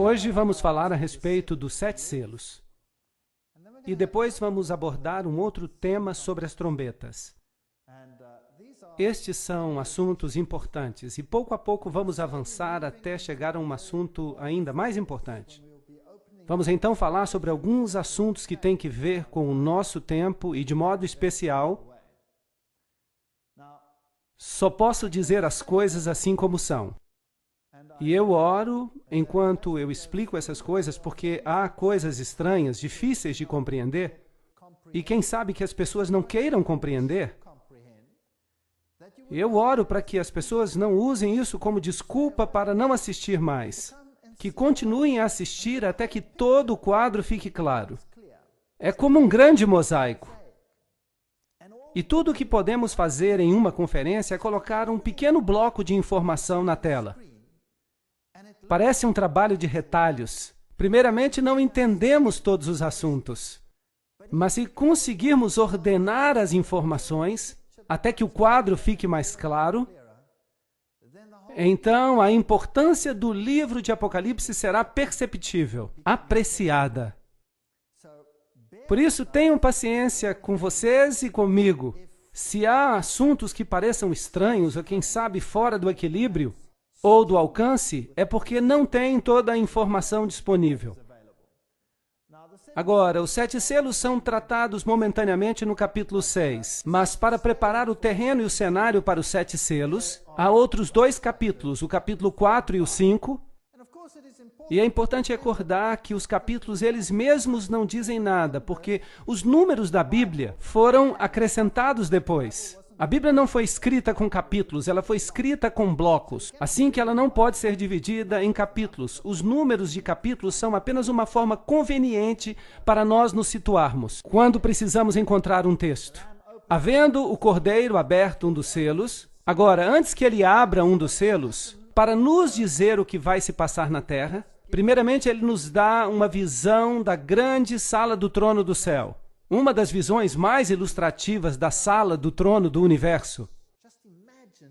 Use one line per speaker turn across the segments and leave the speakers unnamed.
Hoje vamos falar a respeito dos 7 selos. E depois vamos abordar um outro tema sobre as trombetas. Estes são assuntos importantes e pouco a pouco vamos avançar até chegar a um assunto ainda mais importante. Vamos então falar sobre alguns assuntos que têm que ver com o nosso tempo e, de modo especial, só posso dizer as coisas assim como são. E eu oro enquanto eu explico essas coisas porque há coisas estranhas, difíceis de compreender, e quem sabe que as pessoas não queiram compreender. Eu oro para que as pessoas não usem isso como desculpa para não assistir mais, que continuem a assistir até que todo o quadro fique claro. É como um grande mosaico. E tudo o que podemos fazer em uma conferência é colocar um pequeno bloco de informação na tela. Parece um trabalho de retalhos. Primeiramente, não entendemos todos os assuntos. Mas se conseguirmos ordenar as informações até que o quadro fique mais claro, então a importância do livro de Apocalipse será perceptível, apreciada. Por isso, tenham paciência com vocês e comigo. Se há assuntos que pareçam estranhos ou, quem sabe, fora do equilíbrio ou do alcance, é porque não tem toda a informação disponível. Agora, os 7 selos são tratados momentaneamente no capítulo 6, mas para preparar o terreno e o cenário para os 7 selos, há outros 2 capítulos, o capítulo 4 e o 5, e é importante recordar que os capítulos eles mesmos não dizem nada, porque os números da Bíblia foram acrescentados depois. A Bíblia não foi escrita com capítulos, ela foi escrita com blocos, assim que ela não pode ser dividida em capítulos. Os números de capítulos são apenas uma forma conveniente para nós nos situarmos, quando precisamos encontrar um texto. Havendo o Cordeiro aberto um dos selos, agora, antes que ele abra um dos selos, para nos dizer o que vai se passar na terra, primeiramente ele nos dá uma visão da grande sala do trono do céu. Uma das visões mais ilustrativas da sala do trono do universo.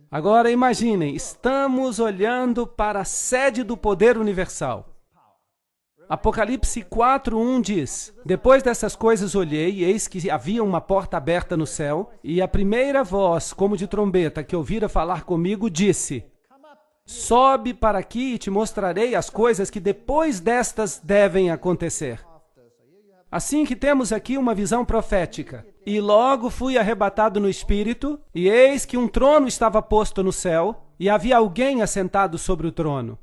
Agora imaginem, estamos olhando para a sede do poder universal. Apocalipse 4:1 diz: Depois dessas coisas olhei, e eis que havia uma porta aberta no céu, e a primeira voz, como de trombeta, que ouvira falar comigo, disse: Sobe para aqui e te mostrarei as coisas que depois destas devem acontecer. Assim que temos aqui uma visão profética. E logo fui arrebatado no Espírito, e eis que um trono estava posto no céu, e havia alguém assentado sobre o trono.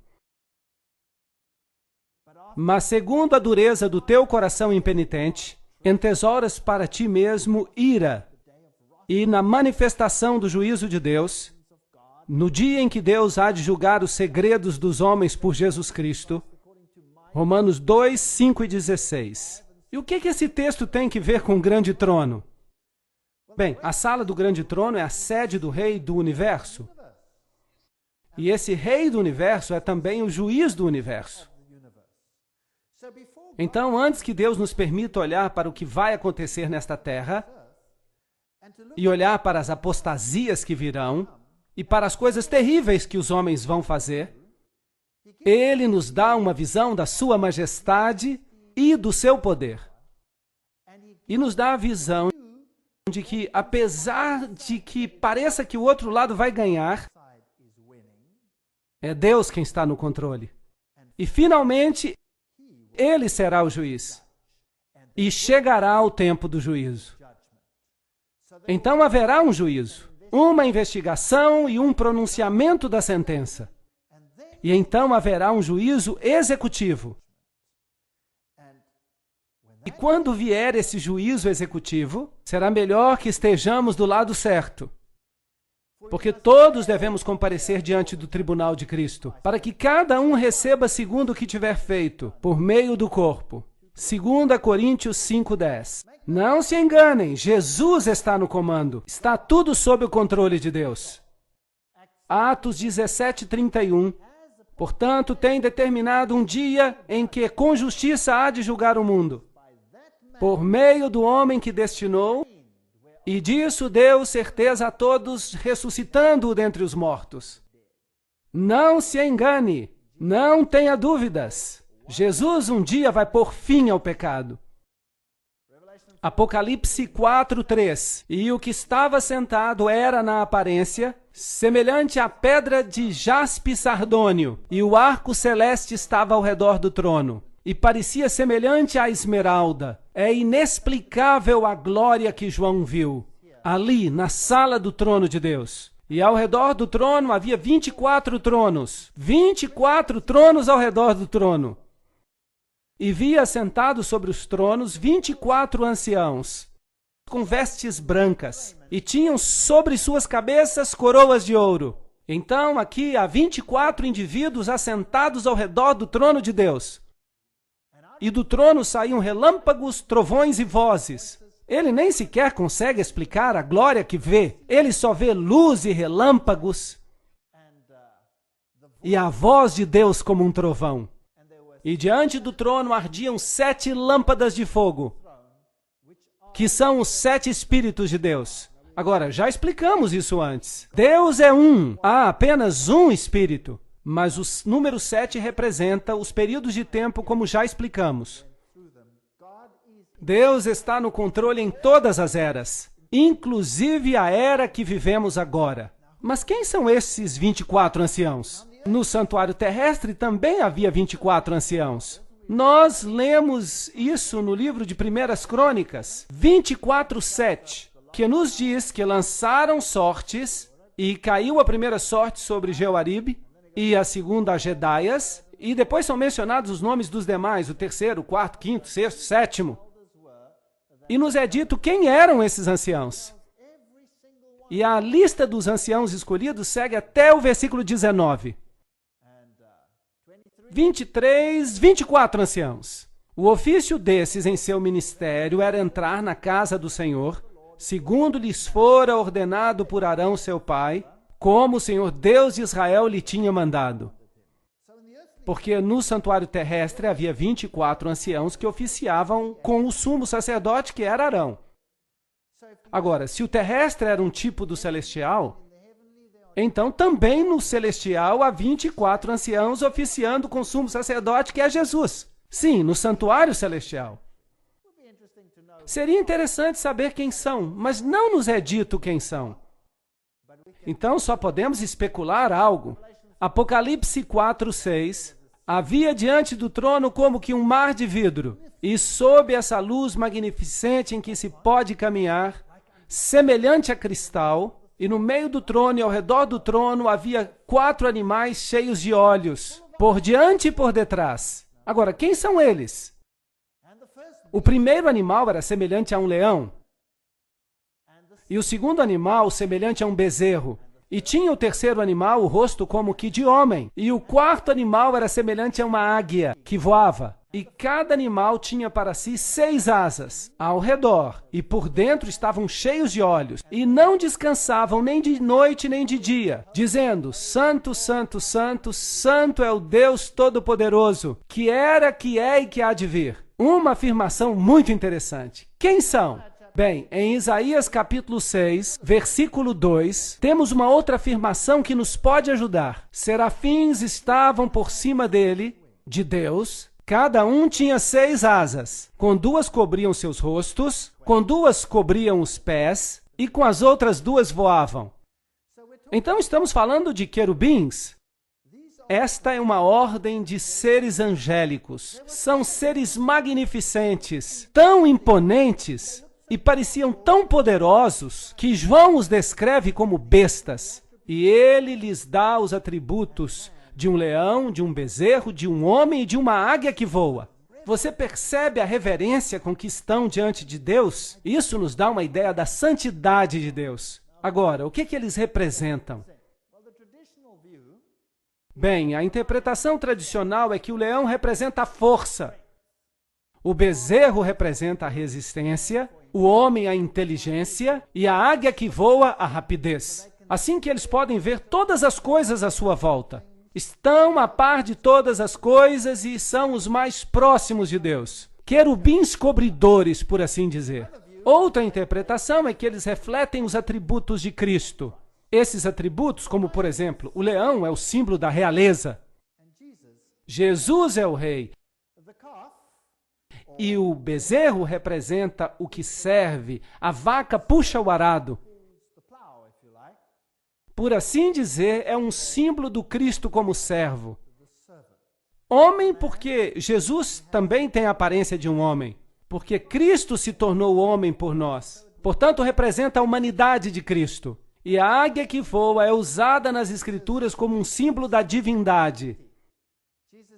Mas segundo a dureza do teu coração impenitente, entesouras para ti mesmo ira, e na manifestação do juízo de Deus, no dia em que Deus há de julgar os segredos dos homens por Jesus Cristo, Romanos 2, 5 e 16. E o que esse texto tem que ver com o grande trono? Bem, a sala do grande trono é a sede do rei do universo. E esse rei do universo é também o juiz do universo. Então, antes que Deus nos permita olhar para o que vai acontecer nesta terra, e olhar para as apostasias que virão, e para as coisas terríveis que os homens vão fazer, Ele nos dá uma visão da sua majestade e do seu poder. E nos dá a visão de que, apesar de que pareça que o outro lado vai ganhar, é Deus quem está no controle. E, finalmente, Ele será o juiz. E chegará o tempo do juízo. Então haverá um juízo, uma investigação e um pronunciamento da sentença. E então haverá um juízo executivo. E quando vier esse juízo executivo, será melhor que estejamos do lado certo. Porque todos devemos comparecer diante do tribunal de Cristo, para que cada um receba segundo o que tiver feito, por meio do corpo. 2 Coríntios 5:10. Não se enganem, Jesus está no comando. Está tudo sob o controle de Deus. Atos 17:31. Portanto, tem determinado um dia em que com justiça há de julgar o mundo, por meio do homem que destinou, e disso deu certeza a todos, ressuscitando-o dentre os mortos. Não se engane, não tenha dúvidas. Jesus um dia vai pôr fim ao pecado. Apocalipse 4:3. E o que estava sentado era, na aparência, semelhante à pedra de jaspe sardônio, e o arco celeste estava ao redor do trono, e parecia semelhante à esmeralda. É inexplicável a glória que João viu, ali, na sala do trono de Deus. E ao redor do trono havia 24 tronos. 24 tronos ao redor do trono. E via assentados sobre os tronos 24 anciãos, com vestes brancas, e tinham sobre suas cabeças coroas de ouro. Então aqui há 24 indivíduos assentados ao redor do trono de Deus. E do trono saíam relâmpagos, trovões e vozes. Ele nem sequer consegue explicar a glória que vê. Ele só vê luz e relâmpagos e a voz de Deus como um trovão. E diante do trono ardiam 7 lâmpadas de fogo, que são os 7 Espíritos de Deus. Agora, já explicamos isso antes. Deus é um, há apenas um Espírito, mas o número 7 representa os períodos de tempo, como já explicamos. Deus está no controle em todas as eras, inclusive a era que vivemos agora. Mas quem são esses 24 anciãos? No santuário terrestre também havia 24 anciãos. Nós lemos isso no livro de 1 Crônicas, 24:7, que nos diz que lançaram sortes, e caiu a primeira sorte sobre Jeoaribe, e a segunda a Jedaias, e depois são mencionados os nomes dos demais, o terceiro, o quarto, quinto, sexto, sétimo. E nos é dito quem eram esses anciãos. E a lista dos anciãos escolhidos segue até o versículo 19. 24 anciãos. O ofício desses em seu ministério era entrar na casa do Senhor, segundo lhes fora ordenado por Arão seu pai, como o Senhor Deus de Israel lhe tinha mandado. Porque no santuário terrestre havia 24 anciãos que oficiavam com o sumo sacerdote, que era Arão. Agora, se o terrestre era um tipo do celestial, então também no celestial há 24 anciãos oficiando com o sumo sacerdote, que é Jesus. Sim, no santuário celestial. Seria interessante saber quem são, mas não nos é dito quem são. Então só podemos especular algo. Apocalipse 4:6. Havia diante do trono como que um mar de vidro, e sob essa luz magnificente em que se pode caminhar, semelhante a cristal, e no meio do trono e ao redor do trono havia 4 animais cheios de olhos, por diante e por detrás. Agora, quem são eles? O primeiro animal era semelhante a um leão, e o segundo animal semelhante a um bezerro. E tinha o terceiro animal o rosto como que de homem. E o quarto animal era semelhante a uma águia que voava. E cada animal tinha para si 6 asas ao redor. E por dentro estavam cheios de olhos. E não descansavam nem de noite nem de dia, dizendo: Santo, Santo, Santo, Santo é o Deus Todo-Poderoso, que era, que é e que há de vir. Uma afirmação muito interessante. Quem são? Bem, em Isaías capítulo 6, versículo 2, temos uma outra afirmação que nos pode ajudar. Serafins estavam por cima dele, de Deus, cada um tinha 6 asas, com 2 cobriam seus rostos, com 2 cobriam os pés, e com as outras 2 voavam. Então estamos falando de querubins. Esta é uma ordem de seres angélicos. São seres magnificentes, tão imponentes, e pareciam tão poderosos que João os descreve como bestas. E ele lhes dá os atributos de um leão, de um bezerro, de um homem e de uma águia que voa. Você percebe a reverência com que estão diante de Deus? Isso nos dá uma ideia da santidade de Deus. Agora, o que eles representam? Bem, a interpretação tradicional é que o leão representa a força, o bezerro representa a resistência, o homem a inteligência e a águia que voa a rapidez. Assim que eles podem ver todas as coisas à sua volta. Estão a par de todas as coisas e são os mais próximos de Deus. Querubins cobridores, por assim dizer. Outra interpretação é que eles refletem os atributos de Cristo. Esses atributos, como por exemplo, o leão é o símbolo da realeza. Jesus é o rei. E o bezerro representa o que serve. A vaca puxa o arado. Por assim dizer, é um símbolo do Cristo como servo. Homem, porque Jesus também tem a aparência de um homem. Porque Cristo se tornou homem por nós. Portanto, representa a humanidade de Cristo. E a águia que voa é usada nas Escrituras como um símbolo da divindade.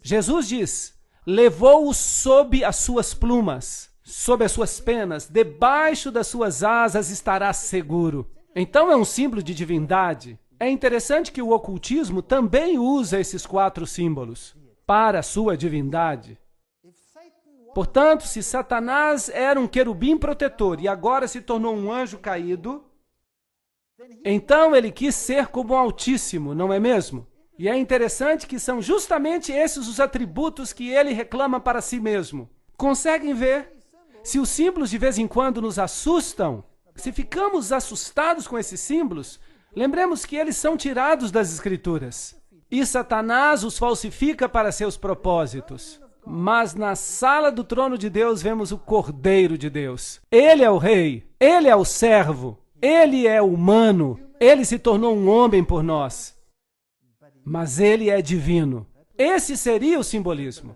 Jesus diz: levou-o sob as suas plumas, sob as suas penas, debaixo das suas asas estará seguro. Então é um símbolo de divindade. É interessante que o ocultismo também usa esses 4 símbolos para a sua divindade. Portanto, se Satanás era um querubim protetor e agora se tornou um anjo caído, então ele quis ser como o Altíssimo, não é mesmo? E é interessante que são justamente esses os atributos que ele reclama para si mesmo. Conseguem ver? Se os símbolos de vez em quando nos assustam, se ficamos assustados com esses símbolos, lembremos que eles são tirados das Escrituras. E Satanás os falsifica para seus propósitos. Mas na sala do trono de Deus vemos o Cordeiro de Deus. Ele é o rei, ele é o servo, ele é humano, ele se tornou um homem por nós. Mas ele é divino. Esse seria o simbolismo.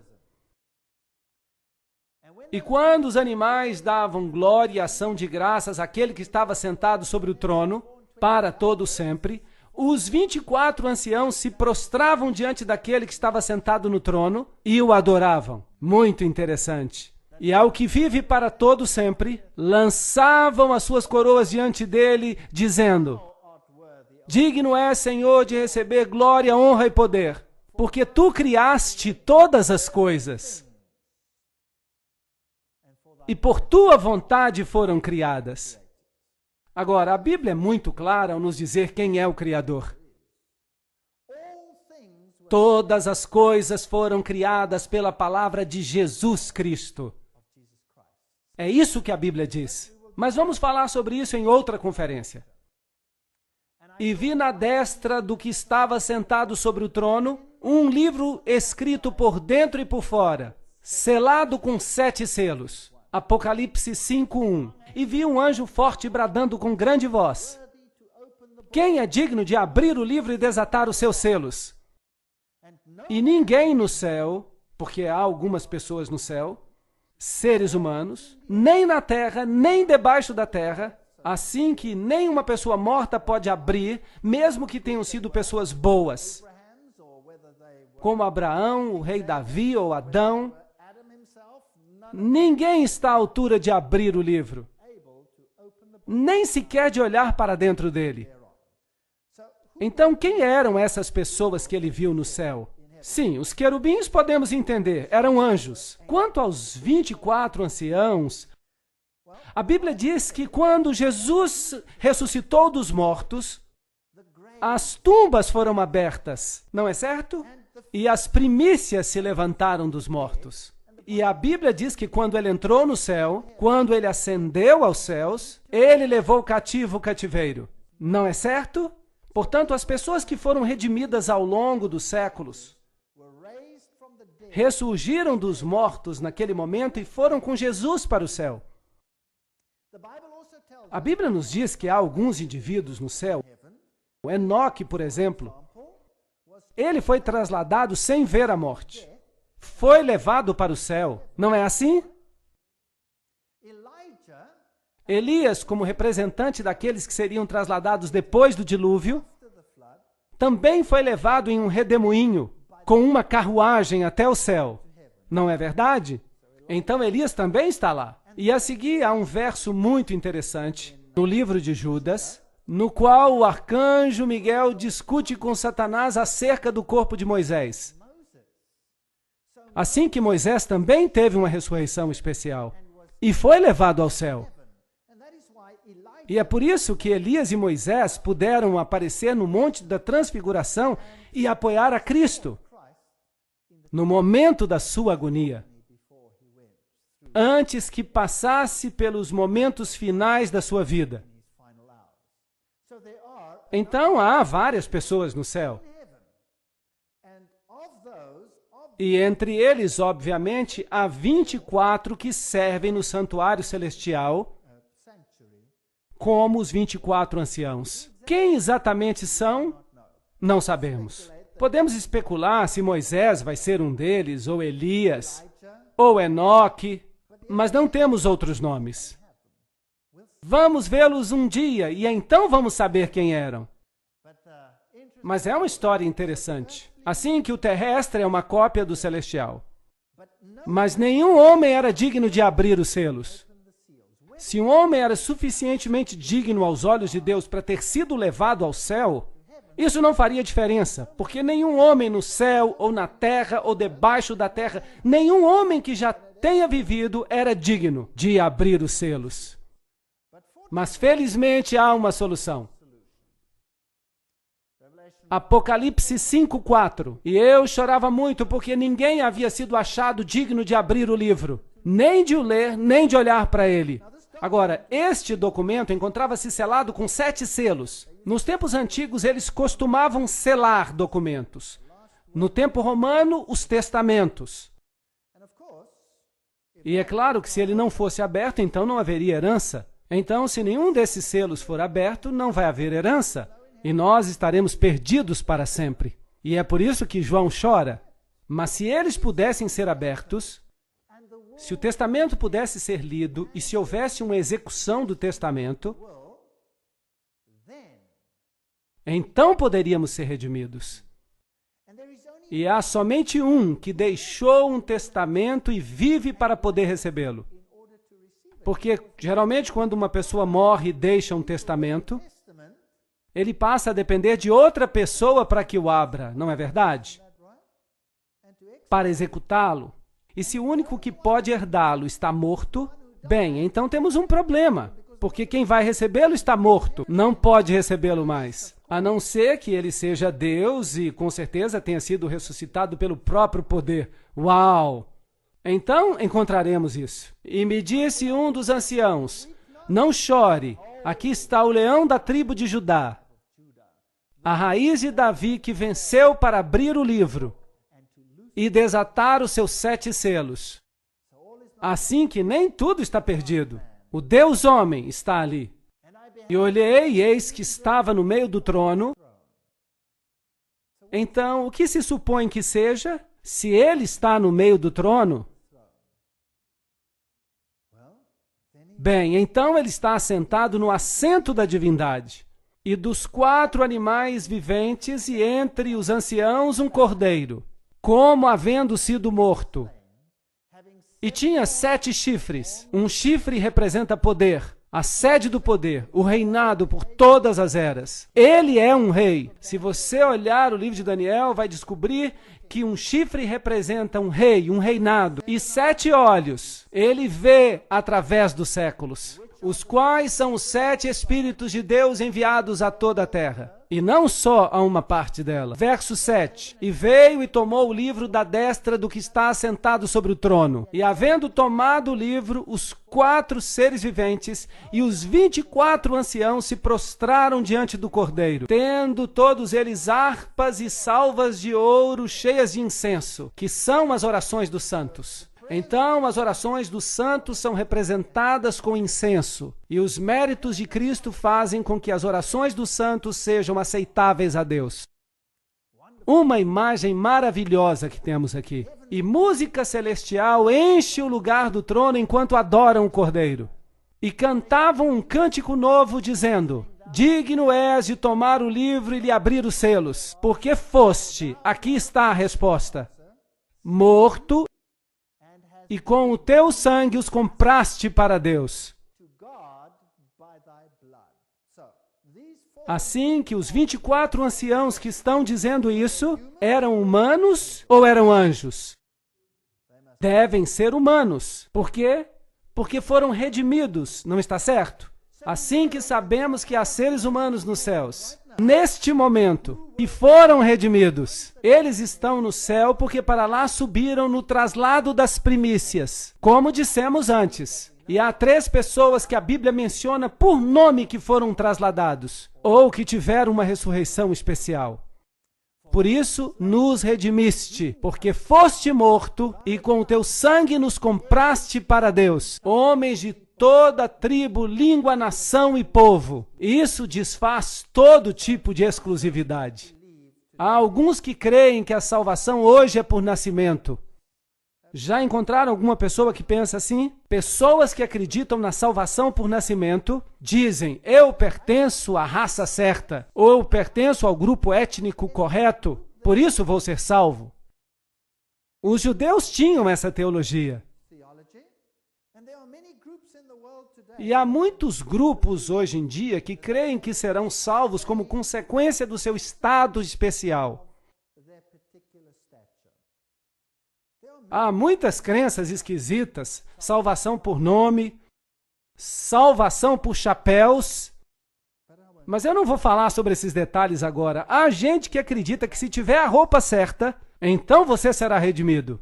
E quando os animais davam glória e ação de graças àquele que estava sentado sobre o trono, para todo sempre, os 24 anciãos se prostravam diante daquele que estava sentado no trono e o adoravam. Muito interessante. E ao que vive para todo sempre, lançavam as suas coroas diante dele, dizendo: digno é, Senhor, de receber glória, honra e poder, porque tu criaste todas as coisas. E por tua vontade foram criadas. Agora, a Bíblia é muito clara ao nos dizer quem é o Criador. Todas as coisas foram criadas pela palavra de Jesus Cristo. É isso que a Bíblia diz. Mas vamos falar sobre isso em outra conferência. E vi na destra do que estava sentado sobre o trono um livro escrito por dentro e por fora, selado com 7 selos. Apocalipse 5:1. E vi um anjo forte bradando com grande voz: quem é digno de abrir o livro e desatar os seus selos? E ninguém no céu, porque há algumas pessoas no céu, seres humanos, nem na terra, nem debaixo da terra, assim que nenhuma pessoa morta pode abrir, mesmo que tenham sido pessoas boas, como Abraão, o rei Davi ou Adão. Ninguém está à altura de abrir o livro, nem sequer de olhar para dentro dele. Então, quem eram essas pessoas que ele viu no céu? Sim, os querubins podemos entender, eram anjos. Quanto aos 24 anciãos, a Bíblia diz que quando Jesus ressuscitou dos mortos, as tumbas foram abertas, não é certo? E as primícias se levantaram dos mortos. E a Bíblia diz que quando ele entrou no céu, quando ele ascendeu aos céus, ele levou cativo o cativeiro. Não é certo? Portanto, as pessoas que foram redimidas ao longo dos séculos ressurgiram dos mortos naquele momento e foram com Jesus para o céu. A Bíblia nos diz que há alguns indivíduos no céu. O Enoque, por exemplo, ele foi trasladado sem ver a morte. Foi levado para o céu. Não é assim? Elias, como representante daqueles que seriam trasladados depois do dilúvio, também foi levado em um redemoinho, com uma carruagem até o céu. Não é verdade? Então Elias também está lá. E a seguir há um verso muito interessante no livro de Judas, no qual o arcanjo Miguel discute com Satanás acerca do corpo de Moisés. Assim que Moisés também teve uma ressurreição especial e foi levado ao céu. E é por isso que Elias e Moisés puderam aparecer no Monte da Transfiguração e apoiar a Cristo no momento da sua agonia, antes que passasse pelos momentos finais da sua vida. Então há várias pessoas no céu. E entre eles, obviamente, há 24 que servem no santuário celestial como os 24 anciãos. Quem exatamente são? Não sabemos. Podemos especular se Moisés vai ser um deles, ou Elias, ou Enoque, mas não temos outros nomes. Vamos vê-los um dia e então vamos saber quem eram. Mas é uma história interessante. Assim que o terrestre é uma cópia do celestial. Mas nenhum homem era digno de abrir os selos. Se um homem era suficientemente digno aos olhos de Deus para ter sido levado ao céu, isso não faria diferença, porque nenhum homem no céu, ou na terra, ou debaixo da terra, nenhum homem que já tenha vivido era digno de abrir os selos. Mas felizmente há uma solução. Apocalipse 5:4. E eu chorava muito porque ninguém havia sido achado digno de abrir o livro, nem de o ler, nem de olhar para ele. Agora, este documento encontrava-se selado com 7 selos. Nos tempos antigos, eles costumavam selar documentos. No tempo romano, os testamentos. E é claro que se ele não fosse aberto, então não haveria herança. Então, se nenhum desses selos for aberto, não vai haver herança. E nós estaremos perdidos para sempre. E é por isso que João chora. Mas se eles pudessem ser abertos, se o testamento pudesse ser lido e se houvesse uma execução do testamento, então poderíamos ser redimidos. E há somente um que deixou um testamento e vive para poder recebê-lo. Porque, geralmente, quando uma pessoa morre e deixa um testamento, ele passa a depender de outra pessoa para que o abra, não é verdade? Para executá-lo. E se o único que pode herdá-lo está morto, bem, então temos um problema, porque quem vai recebê-lo está morto, não pode recebê-lo mais, a não ser que ele seja Deus e com certeza tenha sido ressuscitado pelo próprio poder. Uau! Então encontraremos isso. E me disse um dos anciãos, não chore, aqui está o leão da tribo de Judá, a raiz de Davi que venceu para abrir o livro e desatar os seus 7 selos. Assim que nem tudo está perdido. O Deus homem está ali. E olhei, e eis que estava no meio do trono. Então, o que se supõe que seja? Se ele está no meio do trono, bem, então ele está assentado no assento da divindade. E dos 4 animais viventes, e entre os anciãos, um cordeiro, como havendo sido morto. E tinha 7 chifres. Um chifre representa poder, a sede do poder, o reinado por todas as eras. Ele é um rei. Se você olhar o livro de Daniel, vai descobrir que um chifre representa um rei, um reinado. E 7 olhos, ele vê através dos séculos, os quais são os 7 Espíritos de Deus enviados a toda a terra. E não só a uma parte dela. Verso 7. E veio e tomou o livro da destra do que está assentado sobre o trono. E havendo tomado o livro, os 4 seres viventes e os 24 anciãos se prostraram diante do Cordeiro, tendo todos eles harpas e salvas de ouro cheias de incenso, que são as orações dos santos. Então, as orações dos santos são representadas com incenso, e os méritos de Cristo fazem com que as orações dos santos sejam aceitáveis a Deus. Uma imagem maravilhosa que temos aqui. E música celestial enche o lugar do trono enquanto adoram o Cordeiro. E cantavam um cântico novo, dizendo: digno és de tomar o livro e lhe abrir os selos, porque foste, aqui está a resposta, morto, e com o teu sangue os compraste para Deus. Assim que os 24 anciãos que estão dizendo isso, eram humanos ou eram anjos? Devem ser humanos. Por quê? Porque foram redimidos, não está certo? Assim que sabemos que há seres humanos nos céus, neste momento, que foram redimidos, eles estão no céu porque para lá subiram no traslado das primícias, como dissemos antes. E há 3 pessoas que a Bíblia menciona por nome que foram trasladados, ou que tiveram uma ressurreição especial. Por isso nos redimiste, porque foste morto e com o teu sangue nos compraste para Deus, homens de toda tribo, língua, nação e povo. Isso desfaz todo tipo de exclusividade. Há alguns que creem que a salvação hoje é por nascimento. Já encontraram alguma pessoa que pensa assim? Pessoas que acreditam na salvação por nascimento dizem: eu pertenço à raça certa, ou eu pertenço ao grupo étnico correto, por isso vou ser salvo. Os judeus tinham essa teologia. E há muitos grupos hoje em dia que creem que serão salvos como consequência do seu estado especial. Há muitas crenças esquisitas, salvação por nome, salvação por chapéus, mas eu não vou falar sobre esses detalhes agora. Há gente que acredita que se tiver a roupa certa, então você será redimido.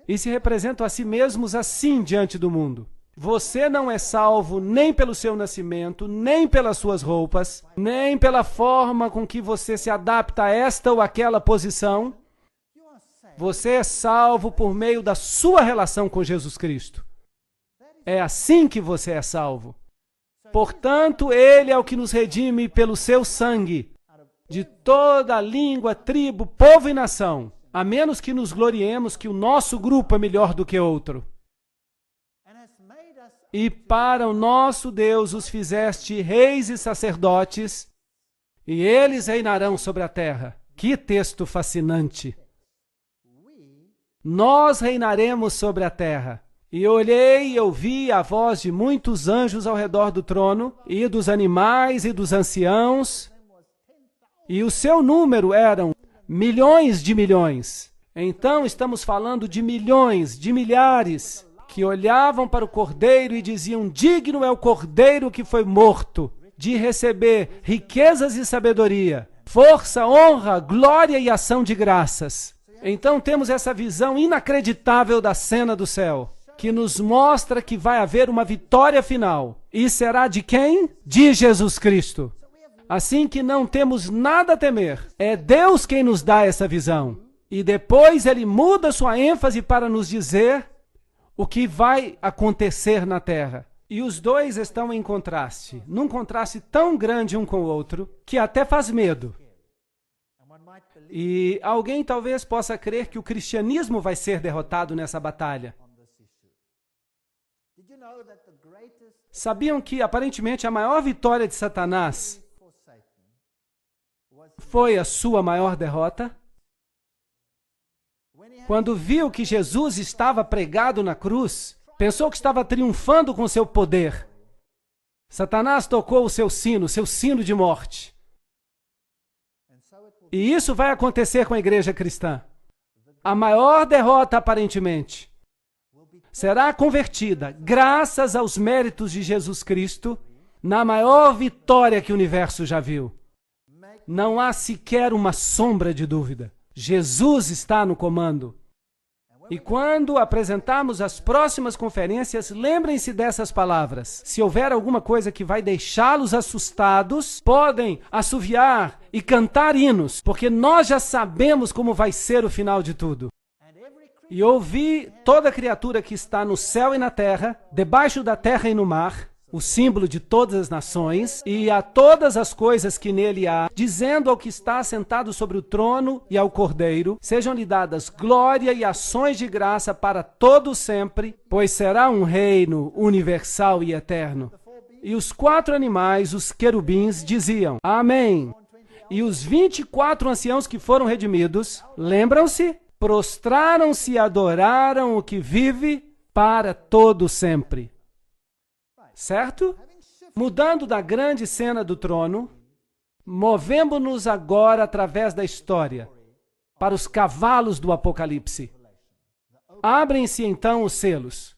E se representam a si mesmos assim diante do mundo. Você não é salvo nem pelo seu nascimento, nem pelas suas roupas, nem pela forma com que você se adapta a esta ou aquela posição. Você é salvo por meio da sua relação com Jesus Cristo. É assim que você é salvo. Portanto, Ele é o que nos redime pelo seu sangue, de toda língua, tribo, povo e nação, a menos que nos gloriemos que o nosso grupo é melhor do que outro. E para o nosso Deus os fizeste reis e sacerdotes, e eles reinarão sobre a terra. Que texto fascinante! Nós reinaremos sobre a terra. E olhei e ouvi a voz de muitos anjos ao redor do trono, e dos animais e dos anciãos, e o seu número eram milhões de milhões. Então estamos falando de milhões, de milhares, que olhavam para o Cordeiro e diziam: digno é o Cordeiro que foi morto, de receber riquezas e sabedoria, força, honra, glória e ação de graças. Então temos essa visão inacreditável da cena do céu, que nos mostra que vai haver uma vitória final. E será de quem? De Jesus Cristo. Assim que não temos nada a temer. É Deus quem nos dá essa visão. E depois Ele muda sua ênfase para nos dizer o que vai acontecer na terra. E os dois estão em contraste, num contraste tão grande um com o outro, que até faz medo. E alguém talvez possa crer que o cristianismo vai ser derrotado nessa batalha. Sabiam que, aparentemente, a maior vitória de Satanás foi a sua maior derrota? Quando viu que Jesus estava pregado na cruz, pensou que estava triunfando com seu poder. Satanás tocou o seu sino de morte. E isso vai acontecer com a igreja cristã. A maior derrota, aparentemente, será convertida, graças aos méritos de Jesus Cristo, na maior vitória que o universo já viu. Não há sequer uma sombra de dúvida. Jesus está no comando. E quando apresentarmos as próximas conferências, lembrem-se dessas palavras. Se houver alguma coisa que vai deixá-los assustados, podem assoviar e cantar hinos, porque nós já sabemos como vai ser o final de tudo. E ouvi toda criatura que está no céu e na terra, debaixo da terra e no mar, o símbolo de todas as nações, e a todas as coisas que nele há, dizendo ao que está sentado sobre o trono e ao Cordeiro, sejam-lhe dadas glória e ações de graça para todo sempre, pois será um reino universal e eterno. E os 4 animais, os querubins, diziam: Amém. E os 24 anciãos que foram redimidos, lembram-se? Prostraram-se e adoraram o que vive para todo sempre. Certo? Mudando da grande cena do trono, movemos-nos agora através da história para os cavalos do Apocalipse. Abrem-se então os selos.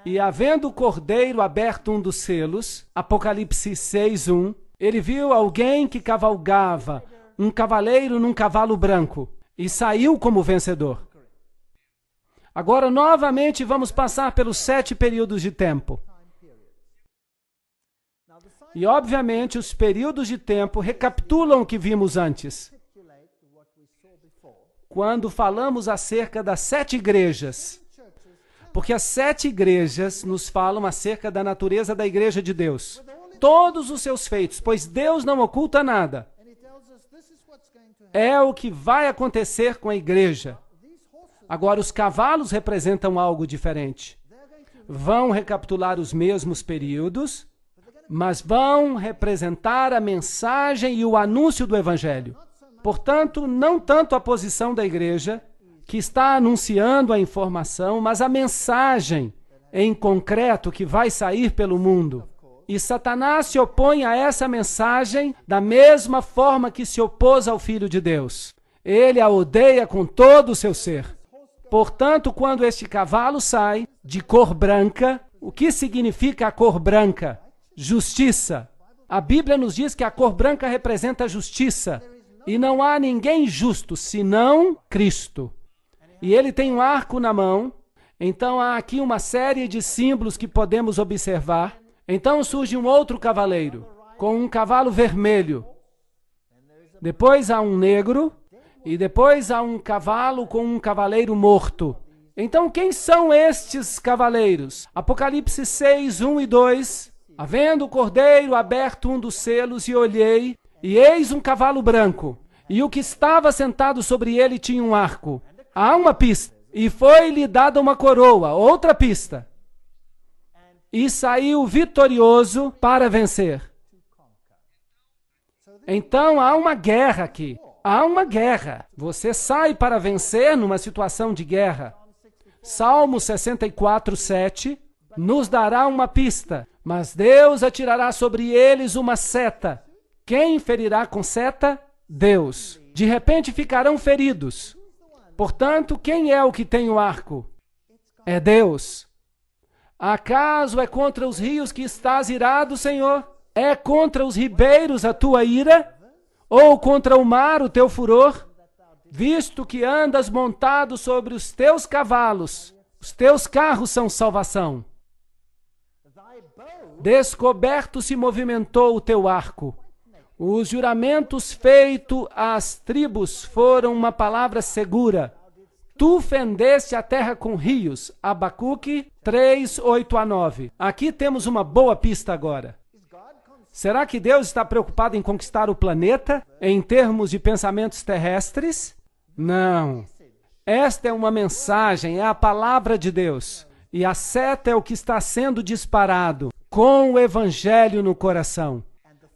E havendo o Cordeiro aberto um dos selos, Apocalipse 6:1, ele viu alguém que cavalgava, um cavaleiro num cavalo branco, e saiu como vencedor. Agora, novamente, vamos passar pelos 7 períodos de tempo. E, obviamente, os períodos de tempo recapitulam o que vimos antes. quando falamos acerca das 7 igrejas. Porque as 7 igrejas nos falam acerca da natureza da igreja de Deus. Todos os seus feitos, pois Deus não oculta nada. É o que vai acontecer com a igreja. Agora, os cavalos representam algo diferente. Vão recapitular os mesmos períodos, mas vão representar a mensagem e o anúncio do Evangelho. Portanto, não tanto a posição da igreja, que está anunciando a informação, mas a mensagem em concreto que vai sair pelo mundo. E Satanás se opõe a essa mensagem da mesma forma que se opôs ao Filho de Deus. Ele a odeia com todo o seu ser. Portanto, quando este cavalo sai de cor branca, o que significa a cor branca? Justiça. A Bíblia nos diz que a cor branca representa a justiça. E não há ninguém justo senão Cristo. E ele tem um arco na mão. Então há aqui uma série de símbolos que podemos observar. Então surge um outro cavaleiro, com um cavalo vermelho. Depois há um negro, e depois há um cavalo com um cavaleiro morto. Então quem são estes cavaleiros? Apocalipse 6, 1 e 2. Havendo o cordeiro aberto um dos selos, e olhei, e eis um cavalo branco, e o que estava sentado sobre ele tinha um arco. Há uma pista, e foi-lhe dada uma coroa, outra pista. E saiu vitorioso para vencer. Então há uma guerra aqui. Há uma guerra. Você sai para vencer numa situação de guerra. Salmo 64, 7 nos dará uma pista. Mas Deus atirará sobre eles uma seta. Quem ferirá com seta? Deus. De repente ficarão feridos. Portanto, quem é o que tem o arco? É Deus. Acaso é contra os rios que estás irado, Senhor? É contra os ribeiros a tua ira? Ou contra o mar o teu furor? Visto que andas montado sobre os teus cavalos, os teus carros são salvação. Descoberto se movimentou o teu arco. Os juramentos feitos às tribos foram uma palavra segura. Tu fendeste a terra com rios. Abacuque 3, 8 a 9. Aqui temos uma boa pista agora. Será que Deus está preocupado em conquistar o planeta em termos de pensamentos terrestres? Não. Esta é uma mensagem, é a palavra de Deus. E a seta é o que está sendo disparado com o Evangelho no coração.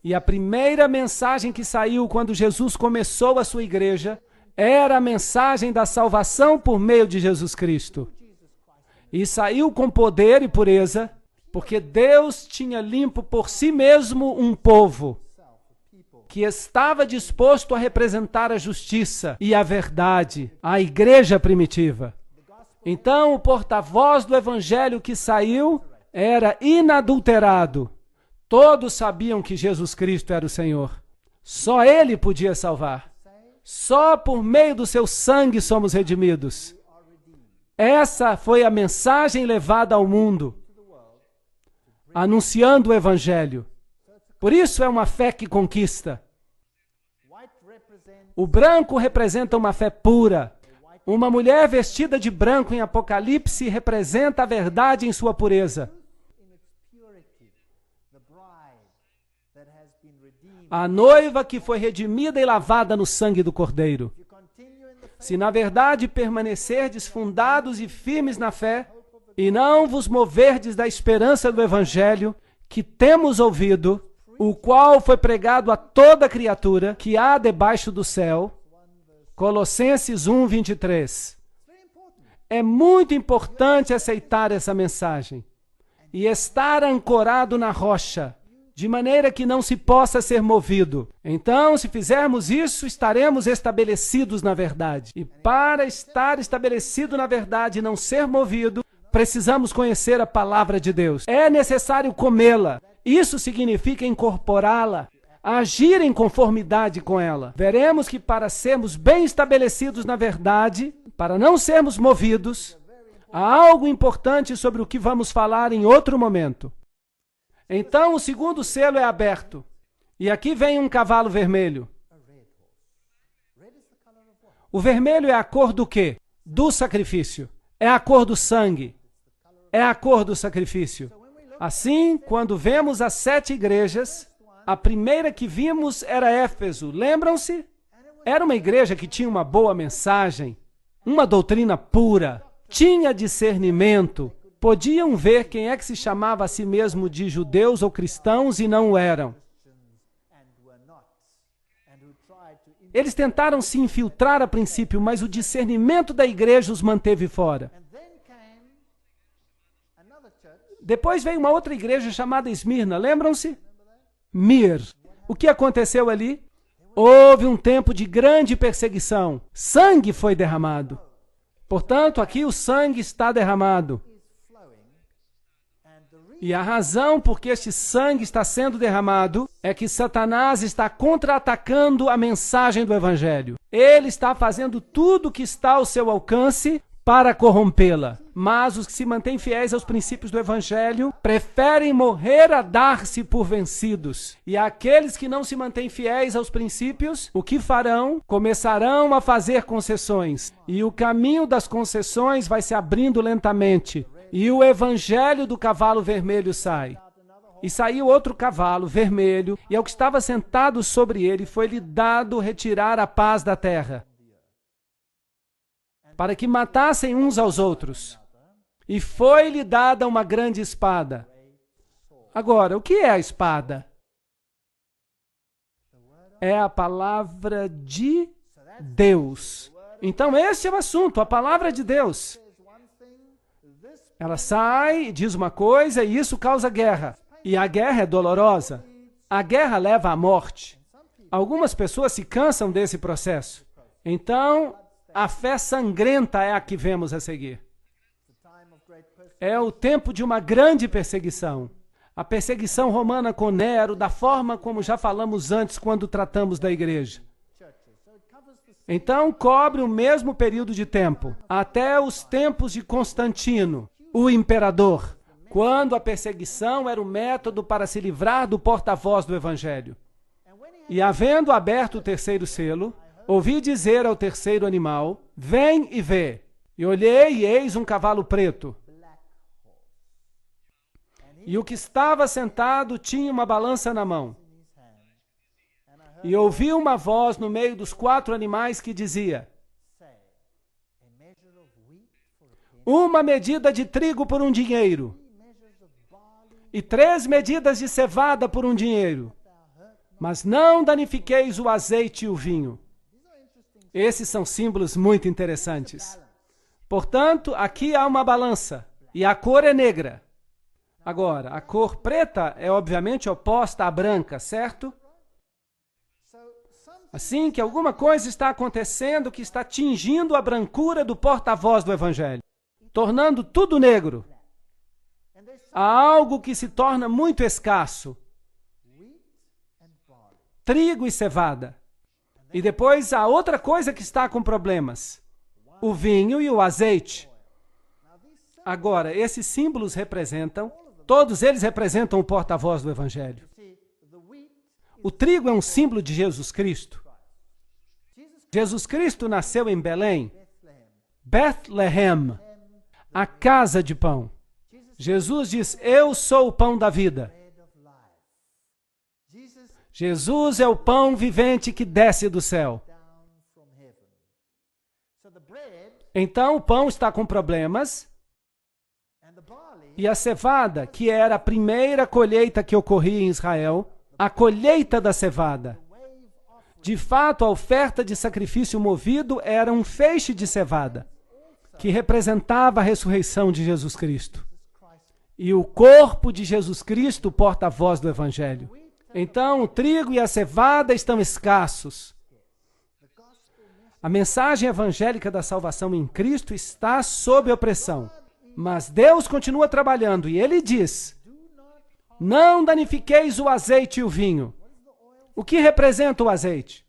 E a primeira mensagem que saiu quando Jesus começou a sua igreja era a mensagem da salvação por meio de Jesus Cristo. E saiu com poder e pureza, porque Deus tinha limpo por si mesmo um povo que estava disposto a representar a justiça e a verdade, a igreja primitiva. Então, o porta-voz do evangelho que saiu era inadulterado. Todos sabiam que Jesus Cristo era o Senhor. Só Ele podia salvar. Só por meio do seu sangue somos redimidos. Essa foi a mensagem levada ao mundo, anunciando o Evangelho. Por isso é uma fé que conquista. O branco representa uma fé pura. Uma mulher vestida de branco em Apocalipse representa a verdade em sua pureza. A noiva que foi redimida e lavada no sangue do Cordeiro. Se na verdade permanecerdes fundados e firmes na fé, e não vos moverdes da esperança do Evangelho, que temos ouvido, o qual foi pregado a toda criatura que há debaixo do céu. Colossenses 1, 23. É muito importante aceitar essa mensagem e estar ancorado na rocha, de maneira que não se possa ser movido. Então, se fizermos isso, estaremos estabelecidos na verdade. E para estar estabelecido na verdade e não ser movido, precisamos conhecer a palavra de Deus. É necessário comê-la. Isso significa incorporá-la, agir em conformidade com ela. Veremos que para sermos bem estabelecidos na verdade, para não sermos movidos, há algo importante sobre o que vamos falar em outro momento. Então, o segundo selo é aberto. E aqui vem um cavalo vermelho. O vermelho é a cor do quê? Do sacrifício. É a cor do sangue. É a cor do sacrifício. Assim, quando vemos as 7 igrejas, a primeira que vimos era Éfeso. Lembram-se? Era uma igreja que tinha uma boa mensagem, uma doutrina pura, tinha discernimento. Podiam ver quem é que se chamava a si mesmo de judeus ou cristãos e não o eram. Eles tentaram se infiltrar a princípio, mas o discernimento da igreja os manteve fora. Depois veio uma outra igreja chamada Esmirna, lembram-se? Mir. O que aconteceu ali? Houve um tempo de grande perseguição. Sangue foi derramado. Portanto, aqui o sangue está derramado. E a razão por que este sangue está sendo derramado é que Satanás está contra-atacando a mensagem do Evangelho. Ele está fazendo tudo o que está ao seu alcance para corrompê-la. Mas os que se mantêm fiéis aos princípios do Evangelho preferem morrer a dar-se por vencidos. E aqueles que não se mantêm fiéis aos princípios, o que farão? Começarão a fazer concessões. E o caminho das concessões vai se abrindo lentamente. E o evangelho do cavalo vermelho sai. E saiu outro cavalo vermelho, e ao que estava sentado sobre ele foi-lhe dado retirar a paz da terra, para que matassem uns aos outros. E foi-lhe dada uma grande espada. Agora, o que é a espada? É a palavra de Deus. Então, esse é o assunto, a palavra de Deus. Ela sai, diz uma coisa e isso causa guerra. E a guerra é dolorosa. A guerra leva à morte. Algumas pessoas se cansam desse processo. Então, a fé sangrenta é a que vemos a seguir. É o tempo de uma grande perseguição. A perseguição romana com Nero, da forma como já falamos antes quando tratamos da igreja. Então, cobre o mesmo período de tempo, até os tempos de Constantino, o imperador, quando a perseguição era o método para se livrar do porta-voz do Evangelho. E havendo aberto o terceiro selo, ouvi dizer ao terceiro animal, vem e vê. E olhei e eis um cavalo preto. E o que estava sentado tinha uma balança na mão. E ouvi uma voz no meio dos 4 animais que dizia, uma medida de trigo por um dinheiro, e 3 medidas de cevada por um dinheiro, mas não danifiqueis o azeite e o vinho. Esses são símbolos muito interessantes. Portanto, aqui há uma balança, e a cor é negra. Agora, a cor preta é obviamente oposta à branca, certo? Assim que alguma coisa está acontecendo que está tingindo a brancura do porta-voz do Evangelho, tornando tudo negro. Há algo que se torna muito escasso. Trigo e cevada. E depois há outra coisa que está com problemas. O vinho e o azeite. Agora, esses símbolos representam, todos eles representam o porta-voz do Evangelho. O trigo é um símbolo de Jesus Cristo. Jesus Cristo nasceu em Belém, Bethlehem, a casa de pão. Jesus diz, eu sou o pão da vida. Jesus é o pão vivente que desce do céu. Então o pão está com problemas e a cevada, que era a primeira colheita que ocorria em Israel, a colheita da cevada. De fato, a oferta de sacrifício movido era um feixe de cevada, que representava a ressurreição de Jesus Cristo. E o corpo de Jesus Cristo, porta-voz do Evangelho. Então, o trigo e a cevada estão escassos. A mensagem evangélica da salvação em Cristo está sob opressão. Mas Deus continua trabalhando e Ele diz, não danifiqueis o azeite e o vinho. O que representa o azeite?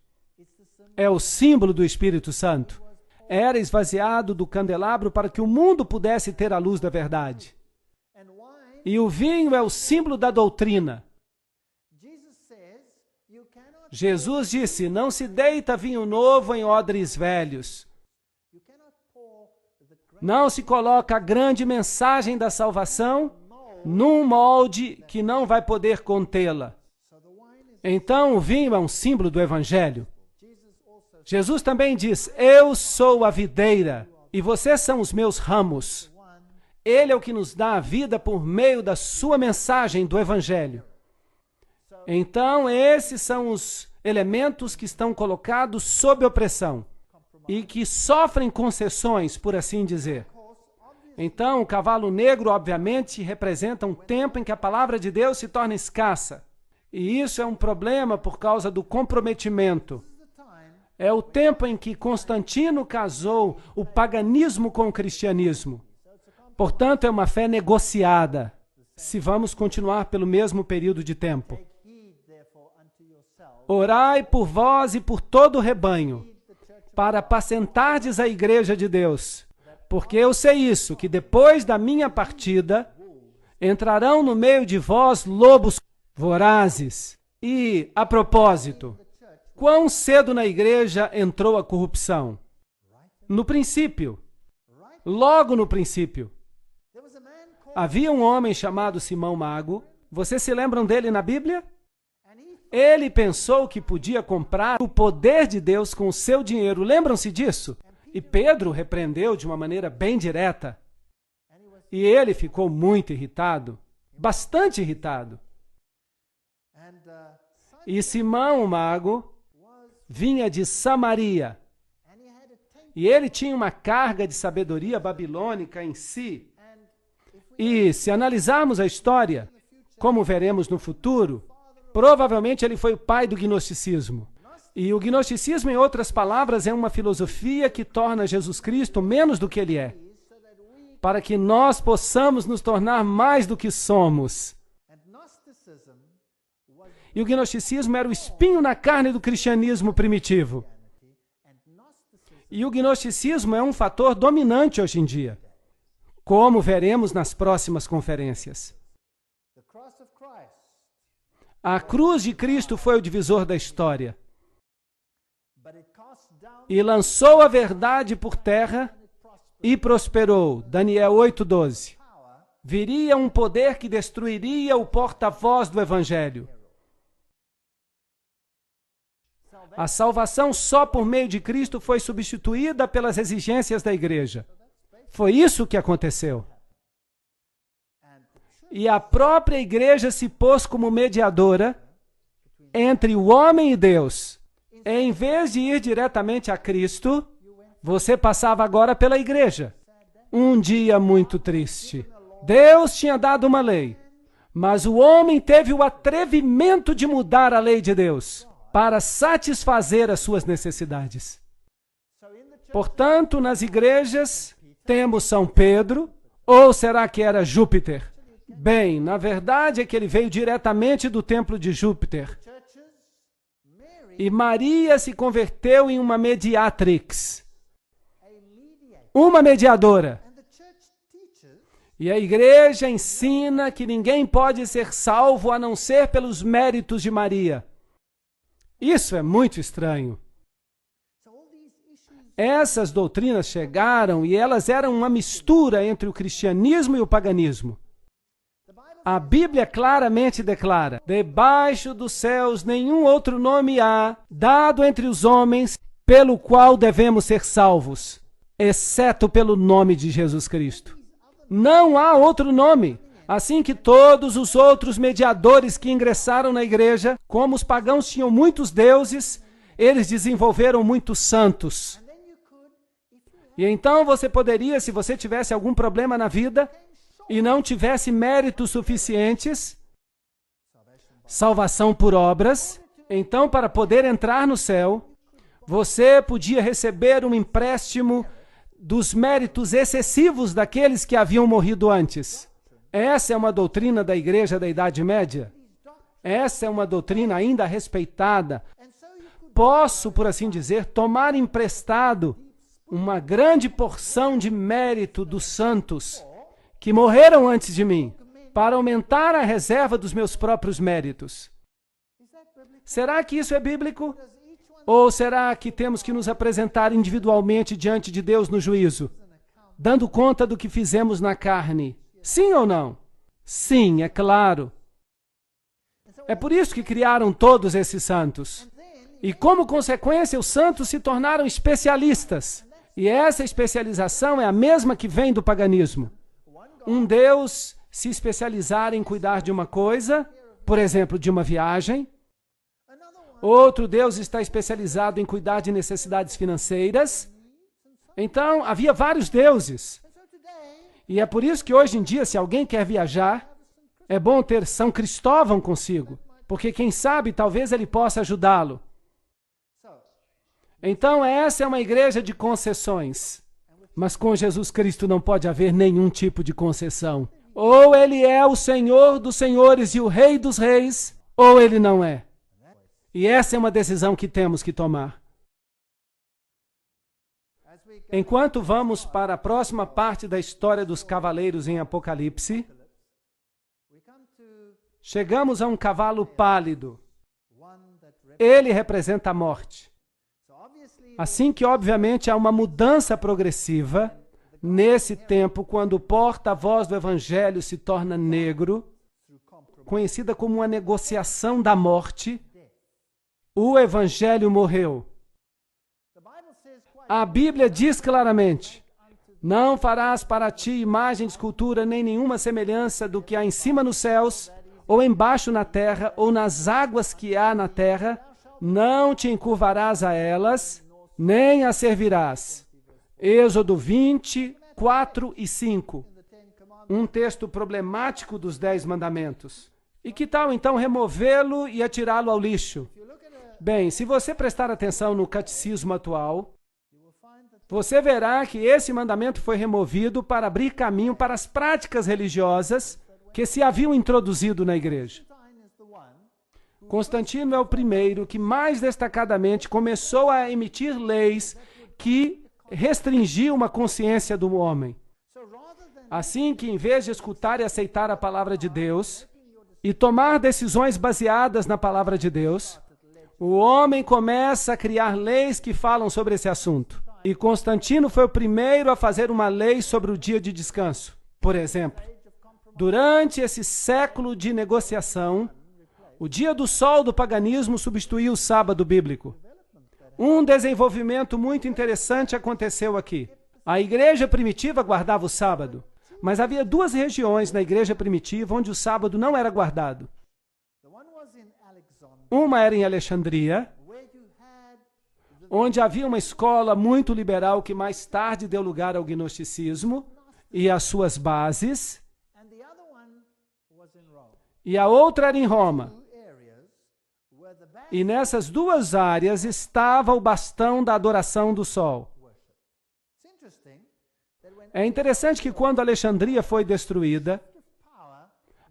É o símbolo do Espírito Santo. Era esvaziado do candelabro para que o mundo pudesse ter a luz da verdade. E o vinho é o símbolo da doutrina. Jesus disse, não se deita vinho novo em odres velhos. Não se coloca a grande mensagem da salvação num molde que não vai poder contê-la. Então, o vinho é um símbolo do Evangelho. Jesus também diz, eu sou a videira e vocês são os meus ramos. Ele é o que nos dá a vida por meio da sua mensagem do Evangelho. Então, esses são os elementos que estão colocados sob opressão e que sofrem concessões, por assim dizer. Então, o cavalo negro, obviamente, representa um tempo em que a palavra de Deus se torna escassa. E isso é um problema por causa do comprometimento. É o tempo em que Constantino casou o paganismo com o cristianismo. Portanto, é uma fé negociada, se vamos continuar pelo mesmo período de tempo. Orai por vós e por todo o rebanho, para apacentardes a igreja de Deus. Porque eu sei isso, que depois da minha partida, entrarão no meio de vós lobos vorazes. E, a propósito, quão cedo na igreja entrou a corrupção? No princípio. Logo no princípio. Havia um homem chamado Simão Mago. Vocês se lembram dele na Bíblia? Ele pensou que podia comprar o poder de Deus com o seu dinheiro. Lembram-se disso? E Pedro repreendeu de uma maneira bem direta. E ele ficou muito irritado, bastante irritado. E Simão, o mago, vinha de Samaria. E ele tinha uma carga de sabedoria babilônica em si. E se analisarmos a história, como veremos no futuro, provavelmente ele foi o pai do gnosticismo. E o gnosticismo, em outras palavras, é uma filosofia que torna Jesus Cristo menos do que ele é, para que nós possamos nos tornar mais do que somos. E o gnosticismo era o espinho na carne do cristianismo primitivo. E o gnosticismo é um fator dominante hoje em dia, como veremos nas próximas conferências. A cruz de Cristo foi o divisor da história. E lançou a verdade por terra e prosperou. Daniel 8:12. Viria um poder que destruiria o porta-voz do Evangelho. A salvação só por meio de Cristo foi substituída pelas exigências da igreja. Foi isso que aconteceu. E a própria igreja se pôs como mediadora entre o homem e Deus. Em vez de ir diretamente a Cristo, você passava agora pela igreja. Um dia muito triste. Deus tinha dado uma lei, mas o homem teve o atrevimento de mudar a lei de Deus para satisfazer as suas necessidades. Portanto, nas igrejas, temos São Pedro, ou será que era Júpiter? Bem, na verdade é que ele veio diretamente do templo de Júpiter. E Maria se converteu em uma mediatrix, uma mediadora. E a igreja ensina que ninguém pode ser salvo a não ser pelos méritos de Maria. Isso é muito estranho. Essas doutrinas chegaram e elas eram uma mistura entre o cristianismo e o paganismo. A Bíblia claramente declara: debaixo dos céus nenhum outro nome há, dado entre os homens, pelo qual devemos ser salvos, exceto pelo nome de Jesus Cristo. Não há outro nome. Assim que todos os outros mediadores que ingressaram na igreja, como os pagãos tinham muitos deuses, eles desenvolveram muitos santos. E então você poderia, se você tivesse algum problema na vida e não tivesse méritos suficientes, salvação por obras, então para poder entrar no céu, você podia receber um empréstimo dos méritos excessivos daqueles que haviam morrido antes. Essa é uma doutrina da igreja da Idade Média. Essa é uma doutrina ainda respeitada. Posso, por assim dizer, tomar emprestado uma grande porção de mérito dos santos que morreram antes de mim, para aumentar a reserva dos meus próprios méritos. Será que isso é bíblico? Ou será que temos que nos apresentar individualmente diante de Deus no juízo, dando conta do que fizemos na carne? Sim ou não? Sim, é claro. É por isso que criaram todos esses santos. E como consequência, os santos se tornaram especialistas. E essa especialização é a mesma que vem do paganismo. Um Deus se especializar em cuidar de uma coisa, por exemplo, de uma viagem. Outro Deus está especializado em cuidar de necessidades financeiras. Então, havia vários deuses. E é por isso que hoje em dia, se alguém quer viajar, é bom ter São Cristóvão consigo, porque quem sabe, talvez ele possa ajudá-lo. Então, essa é uma igreja de concessões. Mas com Jesus Cristo não pode haver nenhum tipo de concessão. Ou ele é o Senhor dos senhores e o Rei dos reis, ou ele não é. E essa é uma decisão que temos que tomar. Enquanto vamos para a próxima parte da história dos cavaleiros em Apocalipse, chegamos a um cavalo pálido. Ele representa a morte. Assim que, obviamente, há uma mudança progressiva nesse tempo, quando o porta-voz do Evangelho se torna negro, conhecida como uma negociação da morte, o Evangelho morreu. A Bíblia diz claramente: não farás para ti imagem de escultura, nem nenhuma semelhança do que há em cima nos céus, ou embaixo na terra, ou nas águas que há na terra. Não te encurvarás a elas, nem as servirás. Êxodo 20, 4 e 5. Um texto problemático dos 10 mandamentos. E que tal então removê-lo e atirá-lo ao lixo? Bem, se você prestar atenção no catecismo atual, você verá que esse mandamento foi removido para abrir caminho para as práticas religiosas que se haviam introduzido na igreja. Constantino é o primeiro que mais destacadamente começou a emitir leis que restringiam a consciência do homem. Assim que, em vez de escutar e aceitar a palavra de Deus e tomar decisões baseadas na palavra de Deus, o homem começa a criar leis que falam sobre esse assunto. E Constantino foi o primeiro a fazer uma lei sobre o dia de descanso. Por exemplo, durante esse século de negociação, o dia do sol do paganismo substituiu o sábado bíblico. Um desenvolvimento muito interessante aconteceu aqui. A igreja primitiva guardava o sábado, mas havia duas regiões na igreja primitiva onde o sábado não era guardado. Uma era em Alexandria, onde havia uma escola muito liberal que mais tarde deu lugar ao gnosticismo e às suas bases. E a outra era em Roma. E nessas duas áreas estava o bastão da adoração do sol. É interessante que quando Alexandria foi destruída,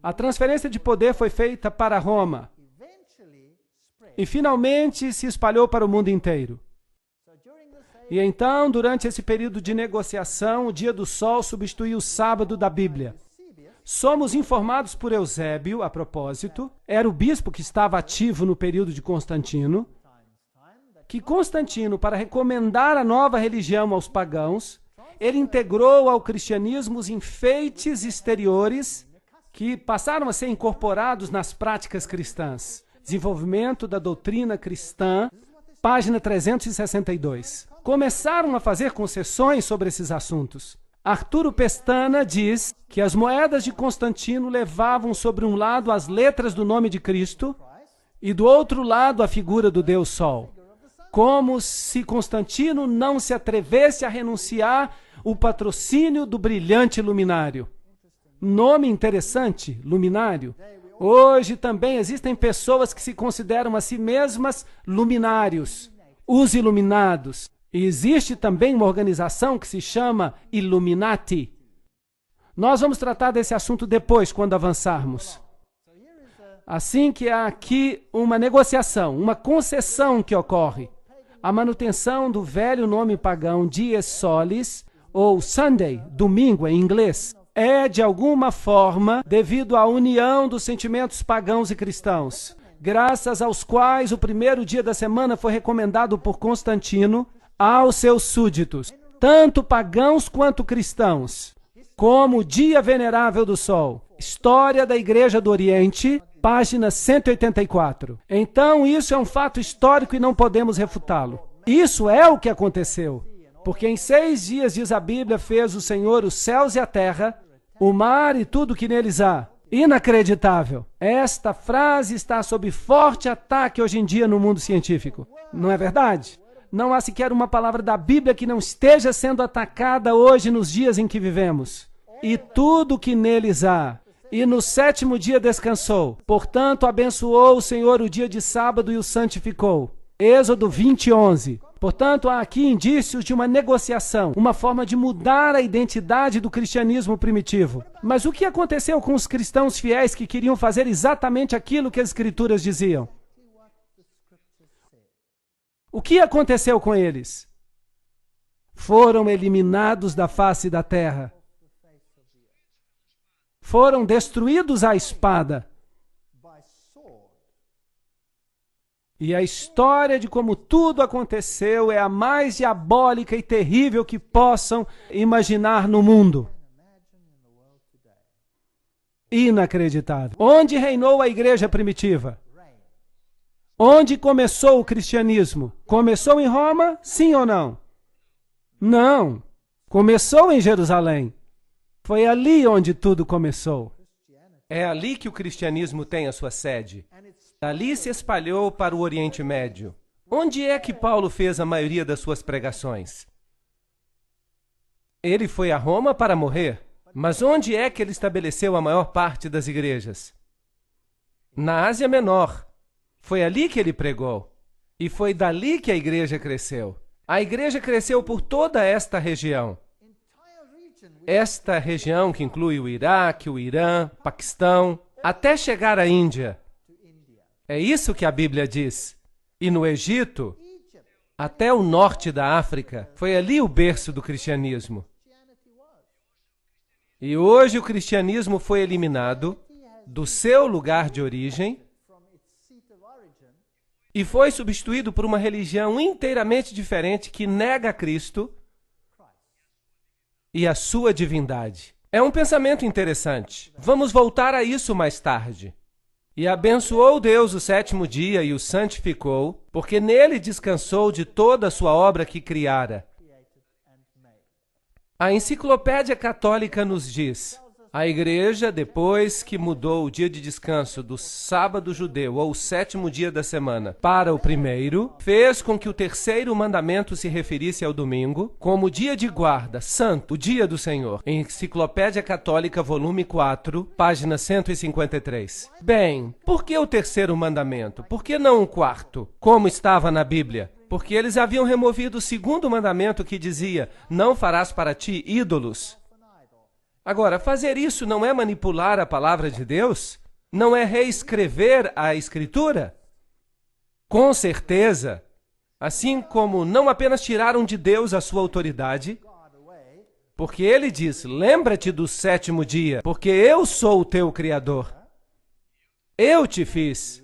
a transferência de poder foi feita para Roma. E finalmente se espalhou para o mundo inteiro. E então, durante esse período de negociação, o dia do sol substituiu o sábado da Bíblia. Somos informados por Eusébio, a propósito, era o bispo que estava ativo no período de Constantino, que Constantino, para recomendar a nova religião aos pagãos, ele integrou ao cristianismo os enfeites exteriores que passaram a ser incorporados nas práticas cristãs. Desenvolvimento da doutrina cristã, página 362. Começaram a fazer concessões sobre esses assuntos. Arturo Pestana diz que as moedas de Constantino levavam sobre um lado as letras do nome de Cristo e do outro lado a figura do Deus Sol. Como se Constantino não se atrevesse a renunciar o patrocínio do brilhante luminário. Nome interessante, luminário. Hoje também existem pessoas que se consideram a si mesmas luminários, os iluminados. E existe também uma organização que se chama Illuminati. Nós vamos tratar desse assunto depois, quando avançarmos. Assim que há aqui uma negociação, uma concessão que ocorre. A manutenção do velho nome pagão Dies Solis, ou Sunday, domingo em inglês, é de alguma forma devido à união dos sentimentos pagãos e cristãos. graças aos quais o primeiro dia da semana foi recomendado por Constantino aos seus súditos, tanto pagãos quanto cristãos, como o Dia Venerável do Sol. História da Igreja do Oriente, página 184. Então, isso é um fato histórico e não podemos refutá-lo. Isso é o que aconteceu. Porque em 6 dias, diz a Bíblia, fez o Senhor os céus e a terra, o mar e tudo que neles há. Inacreditável. Esta frase está sob forte ataque hoje em dia no mundo científico. Não é verdade? Não há sequer uma palavra da Bíblia que não esteja sendo atacada hoje nos dias em que vivemos. E tudo que neles há. E no 7º dia descansou. Portanto, abençoou o Senhor o dia de sábado e o santificou. Êxodo 20:11. Portanto, há aqui indícios de uma negociação, uma forma de mudar a identidade do cristianismo primitivo. Mas o que aconteceu com os cristãos fiéis que queriam fazer exatamente aquilo que as Escrituras diziam? O que aconteceu com eles? Foram eliminados da face da terra. Foram destruídos à espada. E a história de como tudo aconteceu é a mais diabólica e terrível que possam imaginar no mundo. Inacreditável. Onde reinou a igreja primitiva? Onde começou o cristianismo? Começou em Roma, sim ou não? Não. Começou em Jerusalém. Foi ali onde tudo começou. É ali que o cristianismo tem a sua sede. Dali se espalhou para o Oriente Médio. Onde é que Paulo fez a maioria das suas pregações? Ele foi a Roma para morrer. Mas onde é que ele estabeleceu a maior parte das igrejas? Na Ásia Menor. Foi ali que ele pregou. E foi dali que a igreja cresceu. A igreja cresceu por toda esta região. Esta região que inclui o Iraque, o Irã, Paquistão, até chegar à Índia. É isso que a Bíblia diz. E no Egito, até o norte da África, foi ali o berço do cristianismo. E hoje o cristianismo foi eliminado do seu lugar de origem e foi substituído por uma religião inteiramente diferente que nega Cristo e a sua divindade. É um pensamento interessante. Vamos voltar a isso mais tarde. E abençoou Deus o 7º dia e o santificou, porque nele descansou de toda a sua obra que criara. A Enciclopédia Católica nos diz: a igreja, depois que mudou o dia de descanso do sábado judeu ou o 7º dia da semana para o primeiro, fez com que o 3º mandamento se referisse ao domingo como dia de guarda, santo, o dia do Senhor. Enciclopédia Católica, volume 4, página 153. Bem, por que o 3º mandamento? Por que não o 4º, como estava na Bíblia? Porque eles haviam removido o 2º mandamento que dizia: não farás para ti ídolos. Agora, fazer isso não é manipular a palavra de Deus? Não é reescrever a Escritura? Com certeza. Assim como não apenas tiraram de Deus a sua autoridade, porque ele diz: lembra-te do 7º dia, porque eu sou o teu Criador. Eu te fiz.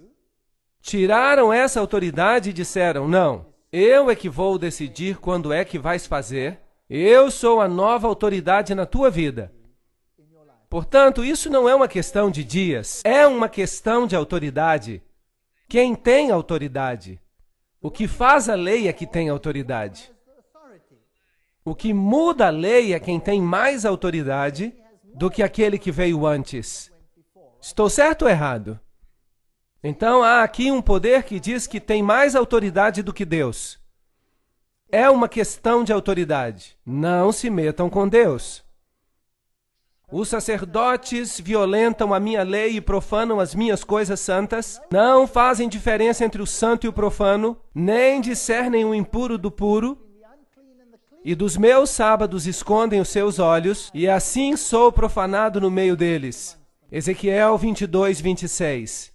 Tiraram essa autoridade e disseram: não, eu é que vou decidir quando é que vais fazer. Eu sou a nova autoridade na tua vida. Portanto, isso não é uma questão de dias, é uma questão de autoridade. Quem tem autoridade? O que faz a lei é que tem autoridade. O que muda a lei é quem tem mais autoridade do que aquele que veio antes. Estou certo ou errado? Então há aqui um poder que diz que tem mais autoridade do que Deus. É uma questão de autoridade. Não se metam com Deus. Os sacerdotes violentam a minha lei e profanam as minhas coisas santas, não fazem diferença entre o santo e o profano, nem discernem o impuro do puro, e dos meus sábados escondem os seus olhos, e assim sou profanado no meio deles. Ezequiel 22, 26.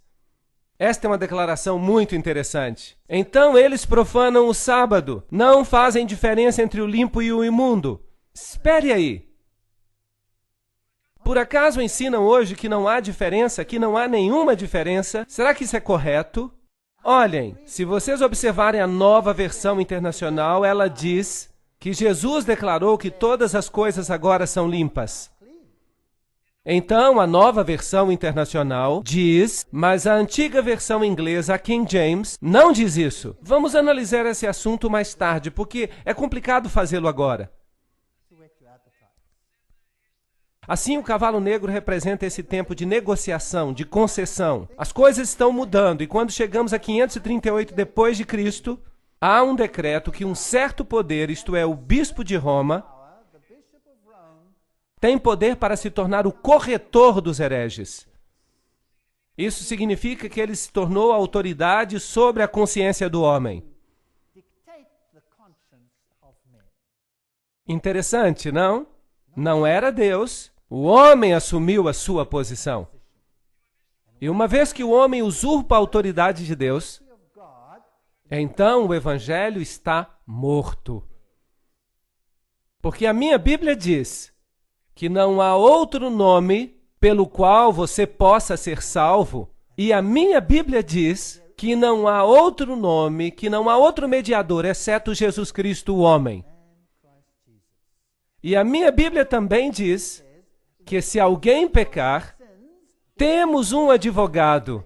Esta é uma declaração muito interessante. Então eles profanam o sábado, não fazem diferença entre o limpo e o imundo. Espere aí. Por acaso ensinam hoje que não há diferença, que não há nenhuma diferença? Será que isso é correto? Olhem, se vocês observarem a Nova Versão Internacional, ela diz que Jesus declarou que todas as coisas agora são limpas. Então, a Nova Versão Internacional diz, mas a antiga versão inglesa, a King James, não diz isso. Vamos analisar esse assunto mais tarde, porque é complicado fazê-lo agora. Assim, o cavalo negro representa esse tempo de negociação, de concessão. As coisas estão mudando, e quando chegamos a 538 depois de Cristo, há um decreto que um certo poder, isto é, o bispo de Roma, tem poder para se tornar o corretor dos hereges. Isso significa que ele se tornou a autoridade sobre a consciência do homem. Interessante, não? Não era Deus, o homem assumiu a sua posição. E uma vez que o homem usurpa a autoridade de Deus, então o evangelho está morto. Porque a minha Bíblia diz que não há outro nome pelo qual você possa ser salvo, e a minha Bíblia diz que não há outro nome, que não há outro mediador, exceto Jesus Cristo, o homem. E a minha Bíblia também diz que se alguém pecar, temos um advogado.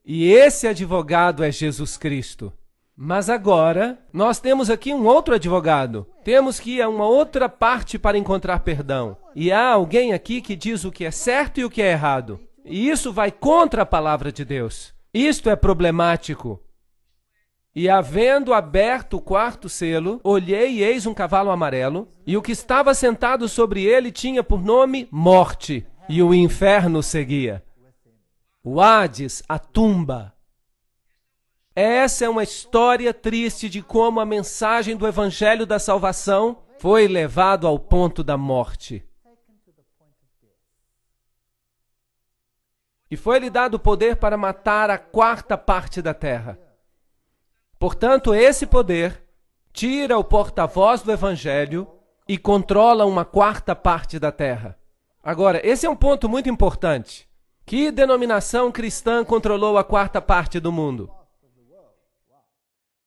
E esse advogado é Jesus Cristo. Mas agora, nós temos aqui um outro advogado. Temos que ir a uma outra parte para encontrar perdão. E há alguém aqui que diz o que é certo e o que é errado. E isso vai contra a palavra de Deus. Isto é problemático. E havendo aberto o quarto selo, olhei e eis um cavalo amarelo, e o que estava sentado sobre ele tinha por nome Morte, e o inferno seguia. O Hades, a tumba. Essa é uma história triste de como a mensagem do Evangelho da Salvação foi levado ao ponto da morte. E foi-lhe dado o poder para matar a quarta parte da terra. Portanto, esse poder tira o porta-voz do Evangelho e controla uma quarta parte da terra. Agora, esse é um ponto muito importante. Que denominação cristã controlou a quarta parte do mundo?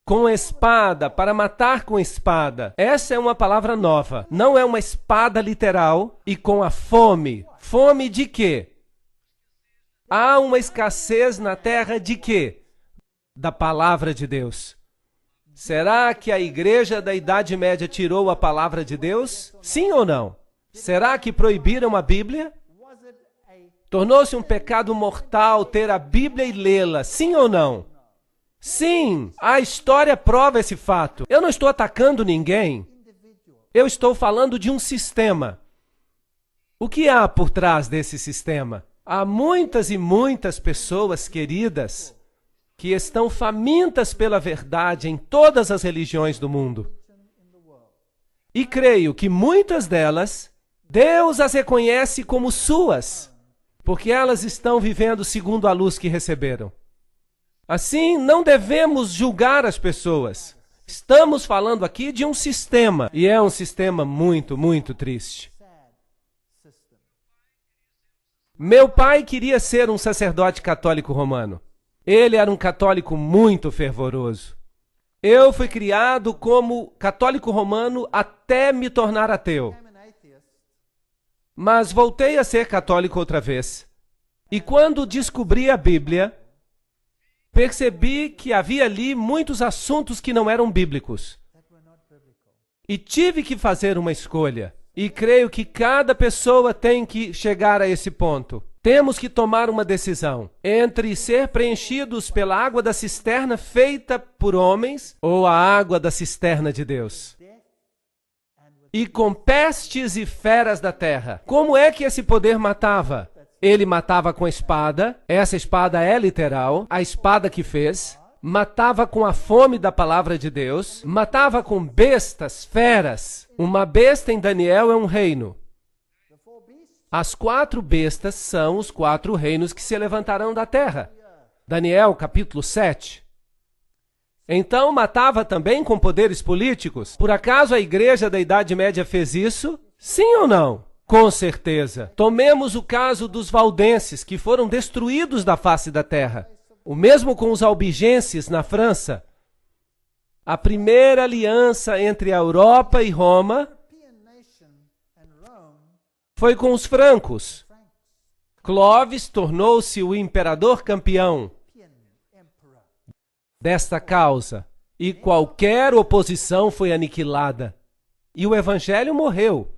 Com espada, para matar com espada. Essa é uma palavra nova. Não é uma espada literal. E com a fome. Fome de quê? Há uma escassez na terra de quê? Da palavra de Deus. Será que a igreja da Idade Média tirou a palavra de Deus? Sim ou não? Será que proibiram a Bíblia? Tornou-se um pecado mortal ter a Bíblia e lê-la? Sim ou não? Sim, a história prova esse fato. Eu não estou atacando ninguém. Eu estou falando de um sistema. O que há por trás desse sistema? Há muitas e muitas pessoas queridas que estão famintas pela verdade em todas as religiões do mundo. E creio que muitas delas, Deus as reconhece como suas, porque elas estão vivendo segundo a luz que receberam. Assim, não devemos julgar as pessoas. Estamos falando aqui de um sistema, e é um sistema muito, muito triste. Meu pai queria ser um sacerdote católico romano. Ele era um católico muito fervoroso. Eu fui criado como católico romano até me tornar ateu. Mas voltei a ser católico outra vez. E quando descobri a Bíblia, percebi que havia ali muitos assuntos que não eram bíblicos. E tive que fazer uma escolha. E creio que cada pessoa tem que chegar a esse ponto. Temos que tomar uma decisão entre ser preenchidos pela água da cisterna feita por homens ou a água da cisterna de Deus. E com pestes e feras da terra. Como é que esse poder matava? Ele matava com espada, essa espada é literal, a espada que fez. Matava com a fome da palavra de Deus, matava com bestas, feras. Uma besta em Daniel é um reino. As 4 bestas são os 4 reinos que se levantarão da terra. Daniel, capítulo 7. Então matava também com poderes políticos. Por acaso a igreja da Idade Média fez isso? Sim ou não? Com certeza. Tomemos o caso dos valdenses, que foram destruídos da face da terra. O mesmo com os albigenses na França. A primeira aliança entre a Europa e Roma foi com os francos. Clovis tornou-se o imperador campeão desta causa, e qualquer oposição foi aniquilada. E o evangelho morreu.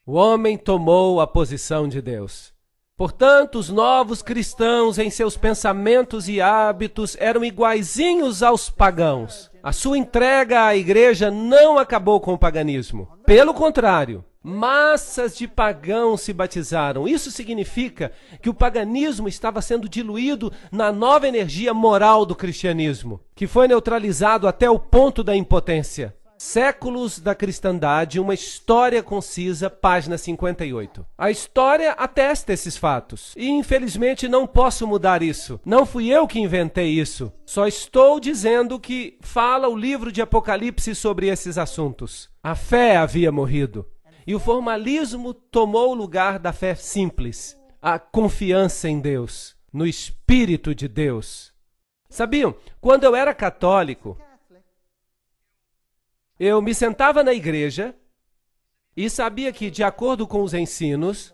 O homem tomou a posição de Deus. Portanto, os novos cristãos, em seus pensamentos e hábitos, eram iguaizinhos aos pagãos. A sua entrega à igreja não acabou com o paganismo. Pelo contrário, massas de pagãos se batizaram. Isso significa que o paganismo estava sendo diluído na nova energia moral do cristianismo, que foi neutralizado até o ponto da impotência. Séculos da cristandade, uma história concisa, página 58. A história atesta esses fatos. E, infelizmente, não posso mudar isso. Não fui eu que inventei isso. Só estou dizendo que fala o livro de Apocalipse sobre esses assuntos. A fé havia morrido. E o formalismo tomou o lugar da fé simples. A confiança em Deus, no Espírito de Deus. Sabiam? Quando eu era católico, eu me sentava na igreja e sabia que, de acordo com os ensinos,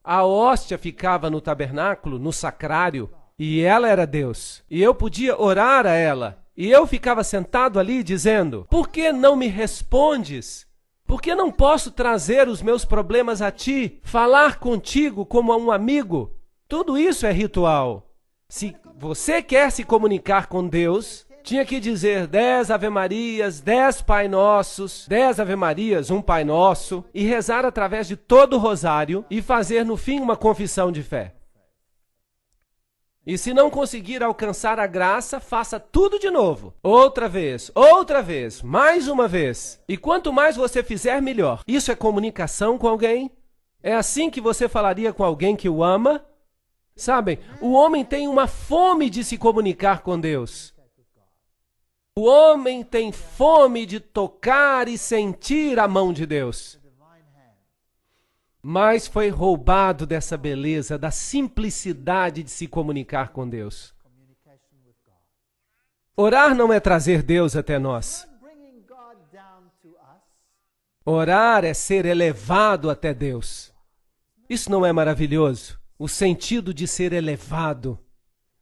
a hóstia ficava no tabernáculo, no sacrário, e ela era Deus. E eu podia orar a ela. E eu ficava sentado ali dizendo: por que não me respondes? Por que não posso trazer os meus problemas a ti, falar contigo como a um amigo? Tudo isso é ritual. Se você quer se comunicar com Deus, tinha que dizer 10 Ave-Marias, 10 Pai Nossos, 10 Ave-Marias, um Pai Nosso, e rezar através de todo o rosário e fazer no fim uma confissão de fé. E se não conseguir alcançar a graça, faça tudo de novo. Outra vez, mais uma vez. E quanto mais você fizer, melhor. Isso é comunicação com alguém? É assim que você falaria com alguém que o ama? Sabem, o homem tem uma fome de se comunicar com Deus. O homem tem fome de tocar e sentir a mão de Deus. Mas foi roubado dessa beleza, da simplicidade de se comunicar com Deus. Orar não é trazer Deus até nós. Orar é ser elevado até Deus. Isso não é maravilhoso? O sentido de ser elevado.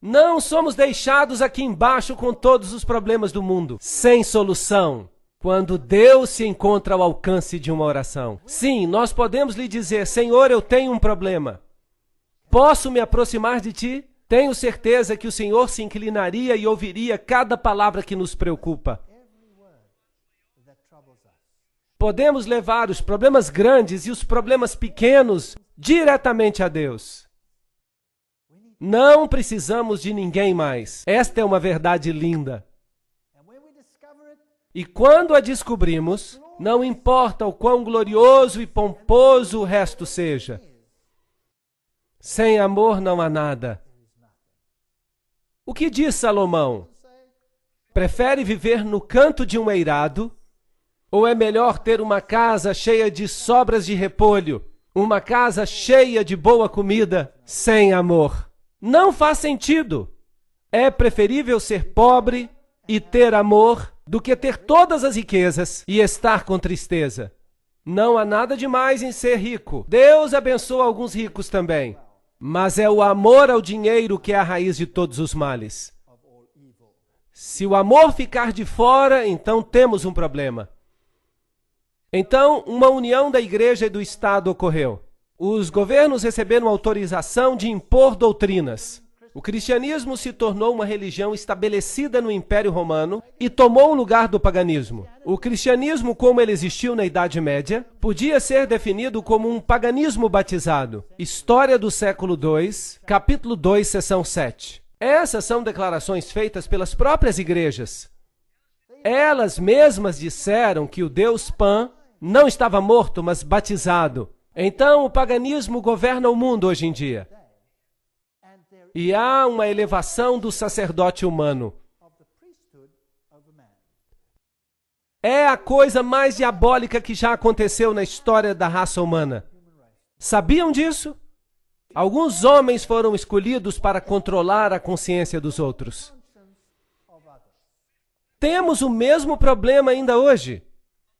Não somos deixados aqui embaixo com todos os problemas do mundo, sem solução, quando Deus se encontra ao alcance de uma oração. Sim, nós podemos lhe dizer: Senhor, eu tenho um problema. Posso me aproximar de ti? Tenho certeza que o Senhor se inclinaria e ouviria cada palavra que nos preocupa. Podemos levar os problemas grandes e os problemas pequenos diretamente a Deus. Não precisamos de ninguém mais. Esta é uma verdade linda. E quando a descobrimos, não importa o quão glorioso e pomposo o resto seja. Sem amor não há nada. O que diz Salomão? Prefere viver no canto de um eirado? Ou é melhor ter uma casa cheia de sobras de repolho, uma casa cheia de boa comida, sem amor? Não faz sentido. É preferível ser pobre e ter amor do que ter todas as riquezas e estar com tristeza. Não há nada demais em ser rico. Deus abençoa alguns ricos também. Mas é o amor ao dinheiro que é a raiz de todos os males. Se o amor ficar de fora, então temos um problema. Então, uma união da igreja e do Estado ocorreu. Os governos receberam autorização de impor doutrinas. O cristianismo se tornou uma religião estabelecida no Império Romano e tomou o lugar do paganismo. O cristianismo, como ele existiu na Idade Média, podia ser definido como um paganismo batizado. História do século II, capítulo 2, seção 7. Essas são declarações feitas pelas próprias igrejas. Elas mesmas disseram que o Deus Pan não estava morto, mas batizado. Então, o paganismo governa o mundo hoje em dia. E há uma elevação do sacerdote humano. É a coisa mais diabólica que já aconteceu na história da raça humana. Sabiam disso? Alguns homens foram escolhidos para controlar a consciência dos outros. Temos o mesmo problema ainda hoje.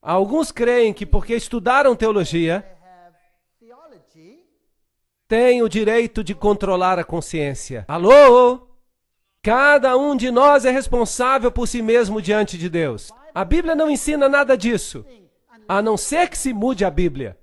Alguns creem que porque estudaram teologia, têm o direito de controlar a consciência. Alô? Cada um de nós é responsável por si mesmo diante de Deus. A Bíblia não ensina nada disso, a não ser que se mude a Bíblia.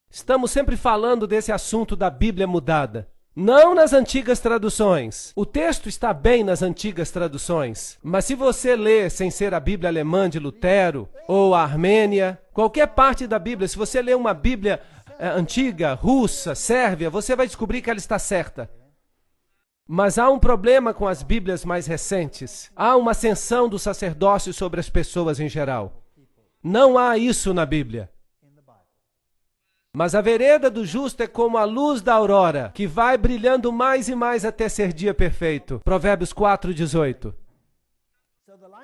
Estamos sempre falando desse assunto da Bíblia mudada. Não nas antigas traduções. O texto está bem nas antigas traduções. Mas se você lê sem ser a Bíblia alemã de Lutero ou a Armênia, qualquer parte da Bíblia, se você lê uma Bíblia antiga, russa, sérvia, você vai descobrir que ela está certa. Mas há um problema com as Bíblias mais recentes. Há uma ascensão do sacerdócio sobre as pessoas em geral. Não há isso na Bíblia. Mas a vereda do justo é como a luz da aurora, que vai brilhando mais e mais até ser dia perfeito. Provérbios 4:18.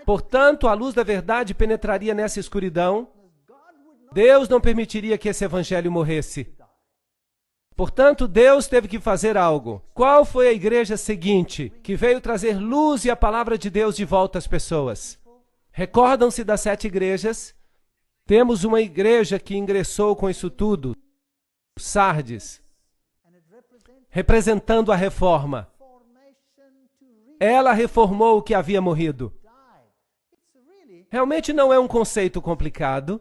Portanto, a luz da verdade penetraria nessa escuridão. Deus não permitiria que esse evangelho morresse. Portanto, Deus teve que fazer algo. Qual foi a igreja seguinte que veio trazer luz e a palavra de Deus de volta às pessoas? Recordam-se das 7 igrejas? Temos uma igreja que ingressou com isso tudo, Sardes, representando a reforma. Ela reformou o que havia morrido. Realmente não é um conceito complicado.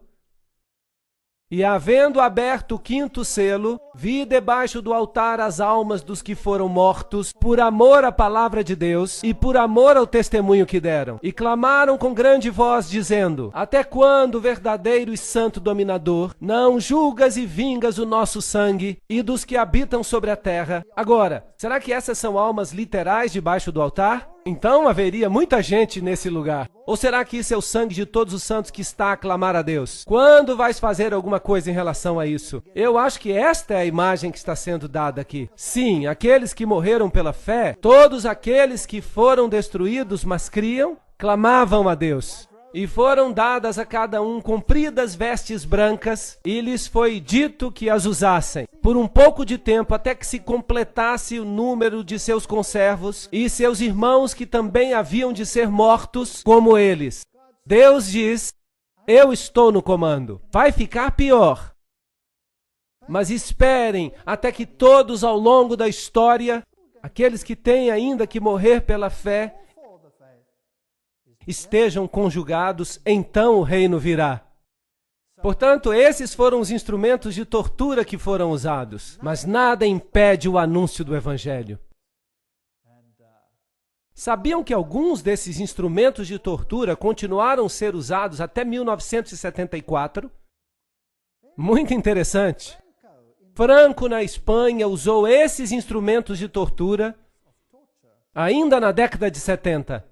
E havendo aberto o 5º selo, vi debaixo do altar as almas dos que foram mortos, por amor à palavra de Deus e por amor ao testemunho que deram. E clamaram com grande voz, dizendo: Até quando, verdadeiro e santo dominador, não julgas e vingas o nosso sangue e dos que habitam sobre a terra? Agora, será que essas são almas literais debaixo do altar? Então haveria muita gente nesse lugar. Ou será que isso é o sangue de todos os santos que está a clamar a Deus? Quando vais fazer alguma coisa em relação a isso? Eu acho que esta é a imagem que está sendo dada aqui. Sim, aqueles que morreram pela fé, todos aqueles que foram destruídos, mas criam, clamavam a Deus. E foram dadas a cada um compridas vestes brancas, e lhes foi dito que as usassem, por um pouco de tempo, até que se completasse o número de seus conservos e seus irmãos que também haviam de ser mortos como eles. Deus diz: eu estou no comando. Vai ficar pior. Mas esperem até que todos ao longo da história, aqueles que têm ainda que morrer pela fé, estejam conjugados, então o reino virá. Portanto, esses foram os instrumentos de tortura que foram usados, mas nada impede o anúncio do evangelho. Sabiam que alguns desses instrumentos de tortura continuaram a ser usados até 1974? Muito interessante. Franco, na Espanha, usou esses instrumentos de tortura ainda na década de 70.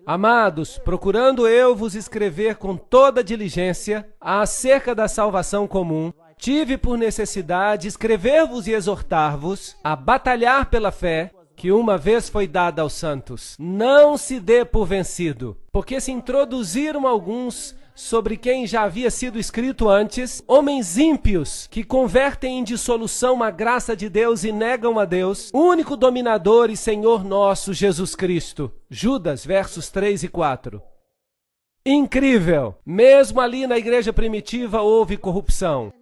Amados, procurando eu vos escrever com toda diligência acerca da salvação comum, tive por necessidade escrever-vos e exortar-vos a batalhar pela fé que uma vez foi dada aos santos. Não se dê por vencido, porque se introduziram alguns sobre quem já havia sido escrito antes, homens ímpios que convertem em dissolução a graça de Deus e negam a Deus, único dominador e Senhor nosso, Jesus Cristo. Judas, versos 3 e 4. Incrível! Mesmo ali na igreja primitiva houve corrupção.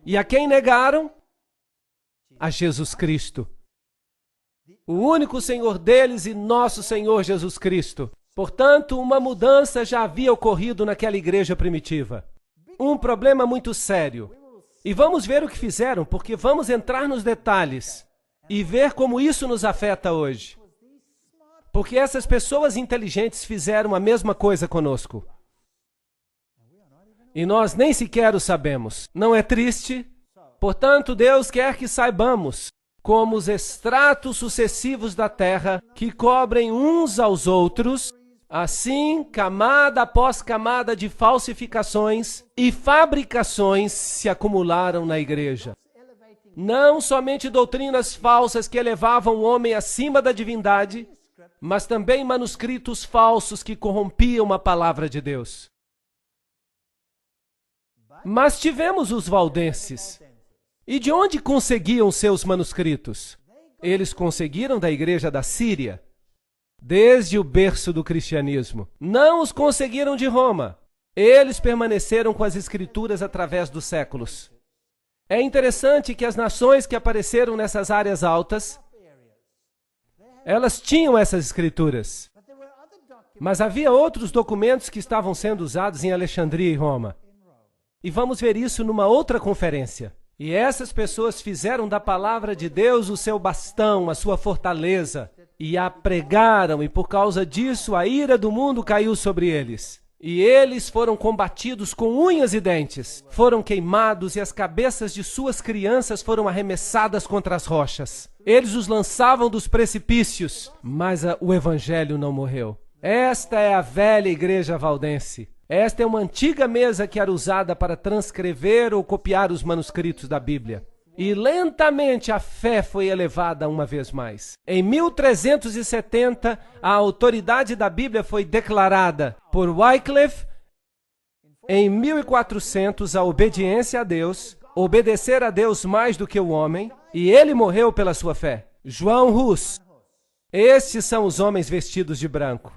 E a quem negaram? A Jesus Cristo. O único Senhor deles e nosso Senhor Jesus Cristo. Portanto, uma mudança já havia ocorrido naquela igreja primitiva. Um problema muito sério. E vamos ver o que fizeram, porque vamos entrar nos detalhes e ver como isso nos afeta hoje. Porque essas pessoas inteligentes fizeram a mesma coisa conosco. E nós nem sequer o sabemos. Não é triste? Portanto, Deus quer que saibamos, como os estratos sucessivos da terra, que cobrem uns aos outros, assim, camada após camada de falsificações e fabricações se acumularam na igreja. Não somente doutrinas falsas que elevavam o homem acima da divindade, mas também manuscritos falsos que corrompiam a palavra de Deus. Mas tivemos os valdenses. E de onde conseguiam seus manuscritos? Eles conseguiram da igreja da Síria, desde o berço do cristianismo. Não os conseguiram de Roma. Eles permaneceram com as escrituras através dos séculos. É interessante que as nações que apareceram nessas áreas altas, elas tinham essas escrituras. Mas havia outros documentos que estavam sendo usados em Alexandria e Roma. E vamos ver isso numa outra conferência. E essas pessoas fizeram da palavra de Deus o seu bastão, a sua fortaleza, e a pregaram, e por causa disso a ira do mundo caiu sobre eles. E eles foram combatidos com unhas e dentes, foram queimados e as cabeças de suas crianças foram arremessadas contra as rochas. Eles os lançavam dos precipícios, mas o evangelho não morreu. Esta é a velha igreja valdense. Esta é uma antiga mesa que era usada para transcrever ou copiar os manuscritos da Bíblia. E lentamente a fé foi elevada uma vez mais. Em 1370, a autoridade da Bíblia foi declarada por Wycliffe. Em 1400, a obediência a Deus, obedecer a Deus mais do que o homem, e ele morreu pela sua fé. João Hus. Estes são os homens vestidos de branco.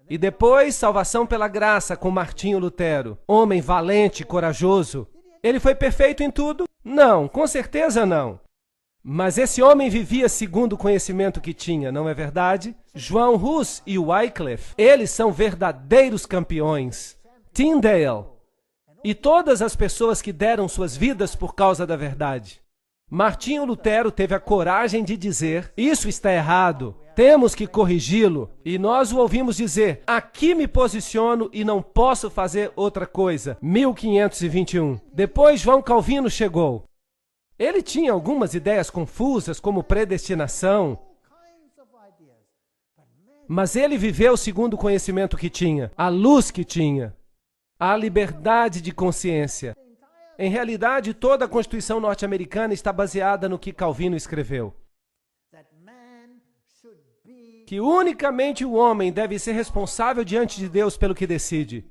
E depois, salvação pela graça com Martinho Lutero, homem valente, corajoso. Ele foi perfeito em tudo? Não, com certeza não. Mas esse homem vivia segundo o conhecimento que tinha, não é verdade? João Hus e Wycliffe, eles são verdadeiros campeões. Tyndale e todas as pessoas que deram suas vidas por causa da verdade. Martinho Lutero teve a coragem de dizer, isso está errado, temos que corrigi-lo. E nós o ouvimos dizer, aqui me posiciono e não posso fazer outra coisa. 1521. Depois João Calvino chegou. Ele tinha algumas ideias confusas, como predestinação, mas ele viveu segundo o conhecimento que tinha, a luz que tinha, a liberdade de consciência. Em realidade, toda a Constituição norte-americana está baseada no que Calvino escreveu. Que unicamente o homem deve ser responsável diante de Deus pelo que decide.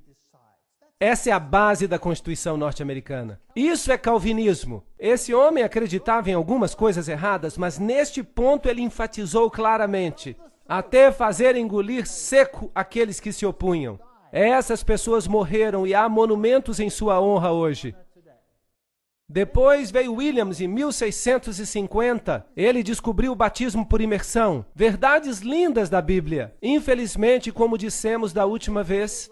Essa é a base da Constituição norte-americana. Isso é calvinismo. Esse homem acreditava em algumas coisas erradas, mas neste ponto ele enfatizou claramente, até fazer engolir seco aqueles que se opunham. Essas pessoas morreram e há monumentos em sua honra hoje. Depois veio Williams em 1650. Ele descobriu o batismo por imersão. Verdades lindas da Bíblia. Infelizmente, como dissemos da última vez,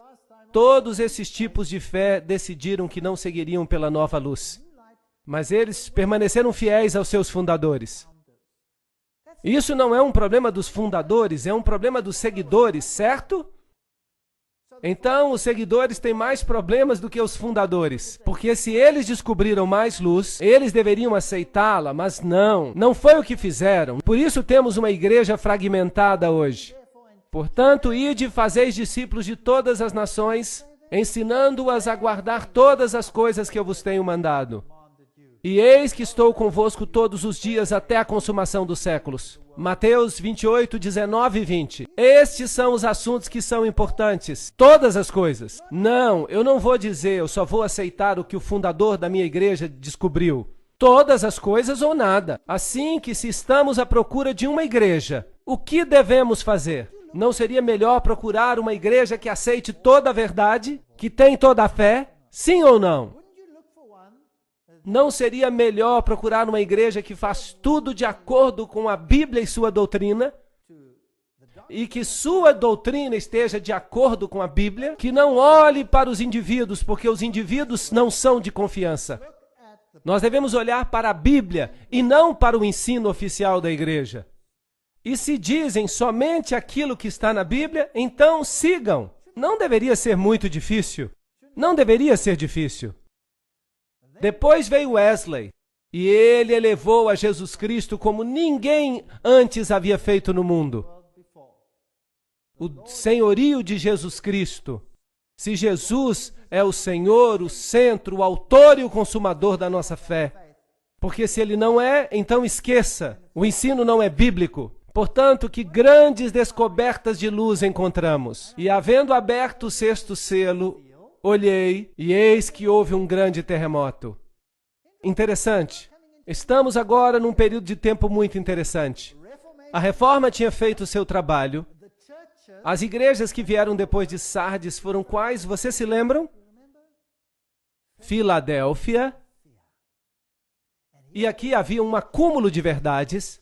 todos esses tipos de fé decidiram que não seguiriam pela nova luz. Mas eles permaneceram fiéis aos seus fundadores. Isso não é um problema dos fundadores, é um problema dos seguidores, certo? Então, os seguidores têm mais problemas do que os fundadores, porque se eles descobriram mais luz, eles deveriam aceitá-la, mas não foi o que fizeram. Por isso temos uma igreja fragmentada hoje. Portanto, ide e fazeis discípulos de todas as nações, ensinando-as a guardar todas as coisas que eu vos tenho mandado. E eis que estou convosco todos os dias até a consumação dos séculos. Mateus 28, 19 e 20. Estes são os assuntos que são importantes. Todas as coisas. Não, eu não vou dizer, eu só vou aceitar o que o fundador da minha igreja descobriu. Todas as coisas ou nada. Assim que se estamos à procura de uma igreja, o que devemos fazer? Não seria melhor procurar uma igreja que aceite toda a verdade, que tem toda a fé? Sim ou não? Não seria melhor procurar uma igreja que faz tudo de acordo com a Bíblia e sua doutrina? E que sua doutrina esteja de acordo com a Bíblia? Que não olhe para os indivíduos, porque os indivíduos não são de confiança. Nós devemos olhar para a Bíblia e não para o ensino oficial da igreja. E se dizem somente aquilo que está na Bíblia, então sigam. Não deveria ser muito difícil. Não deveria ser difícil. Depois veio Wesley, e ele elevou a Jesus Cristo como ninguém antes havia feito no mundo. O senhorio de Jesus Cristo. Se Jesus é o Senhor, o centro, o autor e o consumador da nossa fé. Porque se ele não é, então esqueça. O ensino não é bíblico. Portanto, que grandes descobertas de luz encontramos. E havendo aberto o sexto selo, olhei, e eis que houve um grande terremoto. Interessante. Estamos agora num período de tempo muito interessante. A Reforma tinha feito o seu trabalho. As igrejas que vieram depois de Sardes foram quais? Vocês se lembram? Filadélfia. E aqui havia um acúmulo de verdades.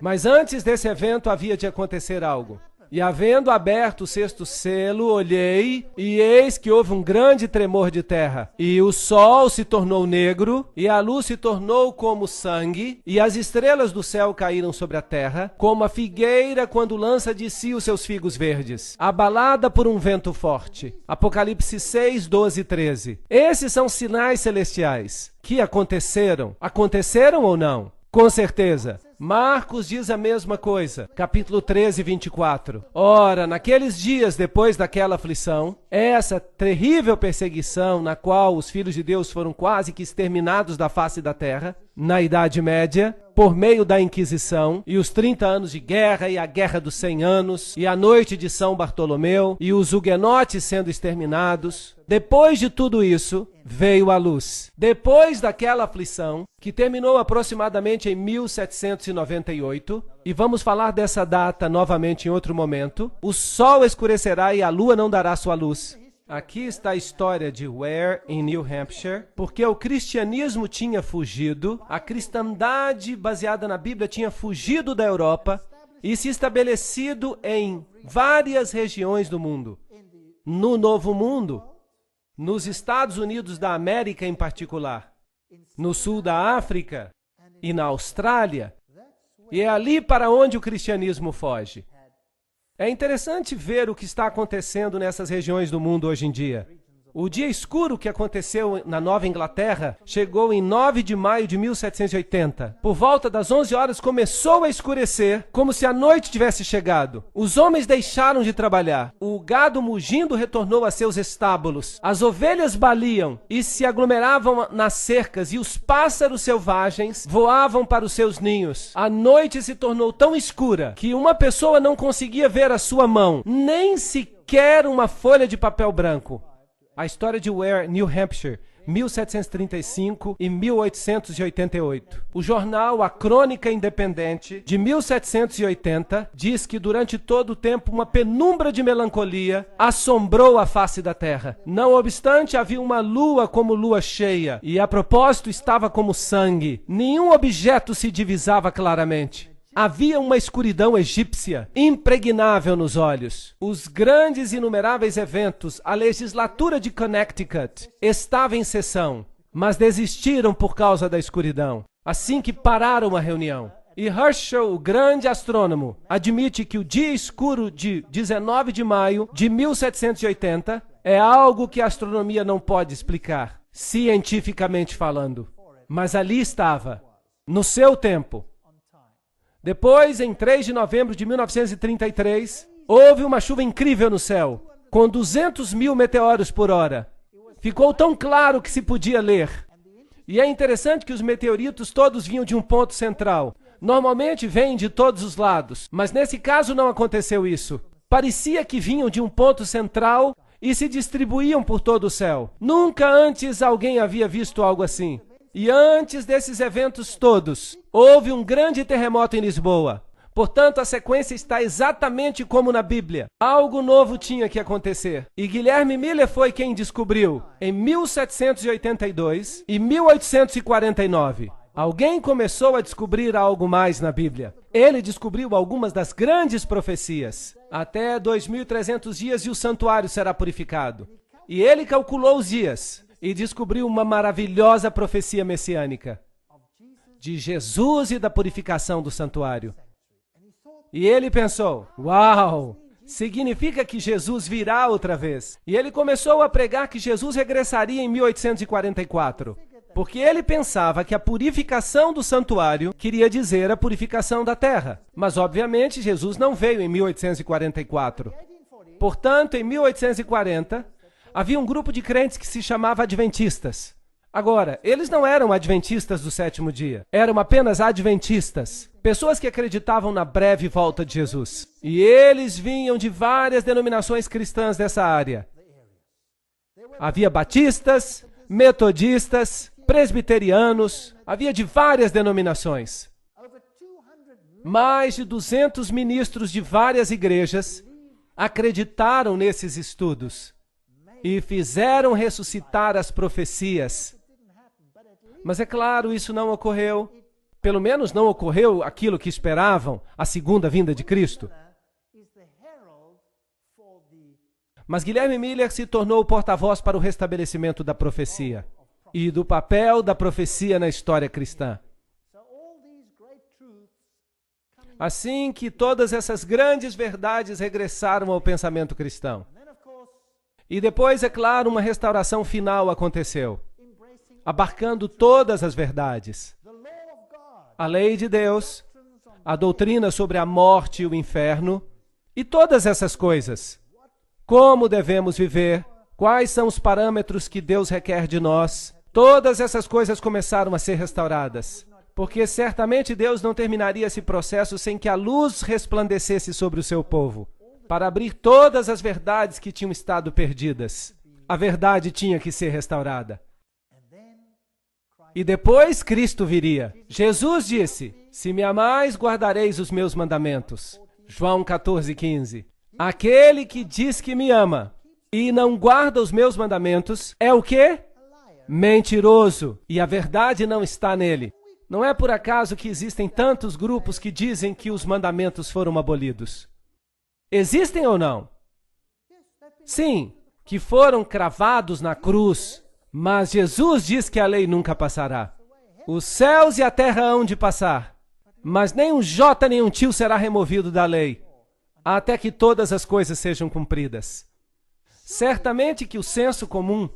Mas antes desse evento havia de acontecer algo. E havendo aberto o sexto selo, olhei, e eis que houve um grande tremor de terra. E o sol se tornou negro, e a luz se tornou como sangue, e as estrelas do céu caíram sobre a terra, como a figueira quando lança de si os seus figos verdes, abalada por um vento forte. Apocalipse 6, 12 e 13. Esses são sinais celestiais que aconteceram. Aconteceram ou não? Com certeza. Marcos diz a mesma coisa, capítulo 13, 24. Ora, naqueles dias depois daquela aflição, essa terrível perseguição na qual os filhos de Deus foram quase que exterminados da face da terra, na Idade Média, por meio da Inquisição, e os 30 anos de guerra, e a Guerra dos 100 Anos, e a Noite de São Bartolomeu, e os huguenotes sendo exterminados. Depois de tudo isso, veio a luz. Depois daquela aflição, que terminou aproximadamente em 1798, e vamos falar dessa data novamente em outro momento, o sol escurecerá e a lua não dará sua luz. Aqui está a história de Ware, em New Hampshire, porque o cristianismo tinha fugido, a cristandade baseada na Bíblia tinha fugido da Europa e se estabelecido em várias regiões do mundo. No Novo Mundo, nos Estados Unidos da América em particular, no sul da África e na Austrália, e é ali para onde o cristianismo foge. É interessante ver o que está acontecendo nessas regiões do mundo hoje em dia. O dia escuro que aconteceu na Nova Inglaterra chegou em 9 de maio de 1780. Por volta das 11 horas começou a escurecer, como se a noite tivesse chegado. Os homens deixaram de trabalhar. O gado mugindo retornou a seus estábulos. As ovelhas baliam e se aglomeravam nas cercas, e os pássaros selvagens voavam para os seus ninhos. A noite se tornou tão escura que uma pessoa não conseguia ver a sua mão, nem sequer uma folha de papel branco. A história de Ware, New Hampshire, 1735 e 1888. O jornal A Crônica Independente, de 1780, diz que durante todo o tempo uma penumbra de melancolia assombrou a face da terra. Não obstante, havia uma lua como lua cheia, e a propósito estava como sangue. Nenhum objeto se divisava claramente. Havia uma escuridão egípcia, impregnável nos olhos. Os grandes e inumeráveis eventos, a legislatura de Connecticut estava em sessão, mas desistiram por causa da escuridão, assim que pararam a reunião. E Herschel, o grande astrônomo, admite que o dia escuro de 19 de maio de 1780 é algo que a astronomia não pode explicar, cientificamente falando. Mas ali estava, no seu tempo. Depois, em 3 de novembro de 1933, houve uma chuva incrível no céu, com 200 mil meteoros por hora. Ficou tão claro que se podia ler. E é interessante que os meteoritos todos vinham de um ponto central. Normalmente vêm de todos os lados, mas nesse caso não aconteceu isso. Parecia que vinham de um ponto central e se distribuíam por todo o céu. Nunca antes alguém havia visto algo assim. E antes desses eventos todos, houve um grande terremoto em Lisboa. Portanto, a sequência está exatamente como na Bíblia. Algo novo tinha que acontecer. E Guilherme Miller foi quem descobriu, em 1782 e 1849. Alguém começou a descobrir algo mais na Bíblia. Ele descobriu algumas das grandes profecias. Até 2.300 dias e o santuário será purificado. E ele calculou os dias e descobriu uma maravilhosa profecia messiânica de Jesus e da purificação do santuário. E ele pensou, uau, significa que Jesus virá outra vez. E ele começou a pregar que Jesus regressaria em 1844, porque ele pensava que a purificação do santuário queria dizer a purificação da terra. Mas, obviamente, Jesus não veio em 1844. Portanto, em 1840, havia um grupo de crentes que se chamava adventistas. Agora, eles não eram adventistas do sétimo dia, eram apenas adventistas, pessoas que acreditavam na breve volta de Jesus. E eles vinham de várias denominações cristãs dessa área. Havia batistas, metodistas, presbiterianos, havia de várias denominações. Mais de 200 ministros de várias igrejas acreditaram nesses estudos e fizeram ressuscitar as profecias. Mas é claro, isso não ocorreu. Pelo menos não ocorreu aquilo que esperavam, a segunda vinda de Cristo. Mas Guilherme Miller se tornou o porta-voz para o restabelecimento da profecia e do papel da profecia na história cristã. Assim que todas essas grandes verdades regressaram ao pensamento cristão. E depois, é claro, uma restauração final aconteceu, abarcando todas as verdades. A lei de Deus, a doutrina sobre a morte e o inferno, e todas essas coisas. Como devemos viver, quais são os parâmetros que Deus requer de nós. Todas essas coisas começaram a ser restauradas, porque certamente Deus não terminaria esse processo sem que a luz resplandecesse sobre o seu povo, para abrir todas as verdades que tinham estado perdidas. A verdade tinha que ser restaurada. E depois Cristo viria. Jesus disse: se me amais, guardareis os meus mandamentos. João 14:15. Aquele que diz que me ama e não guarda os meus mandamentos é o quê? Mentiroso. E a verdade não está nele. Não é por acaso que existem tantos grupos que dizem que os mandamentos foram abolidos. Existem ou não? Sim, que foram cravados na cruz. Mas Jesus diz que a lei nunca passará. Os céus e a terra hão de passar, mas nem um jota nem um tio será removido da lei, até que todas as coisas sejam cumpridas. Certamente que o senso comum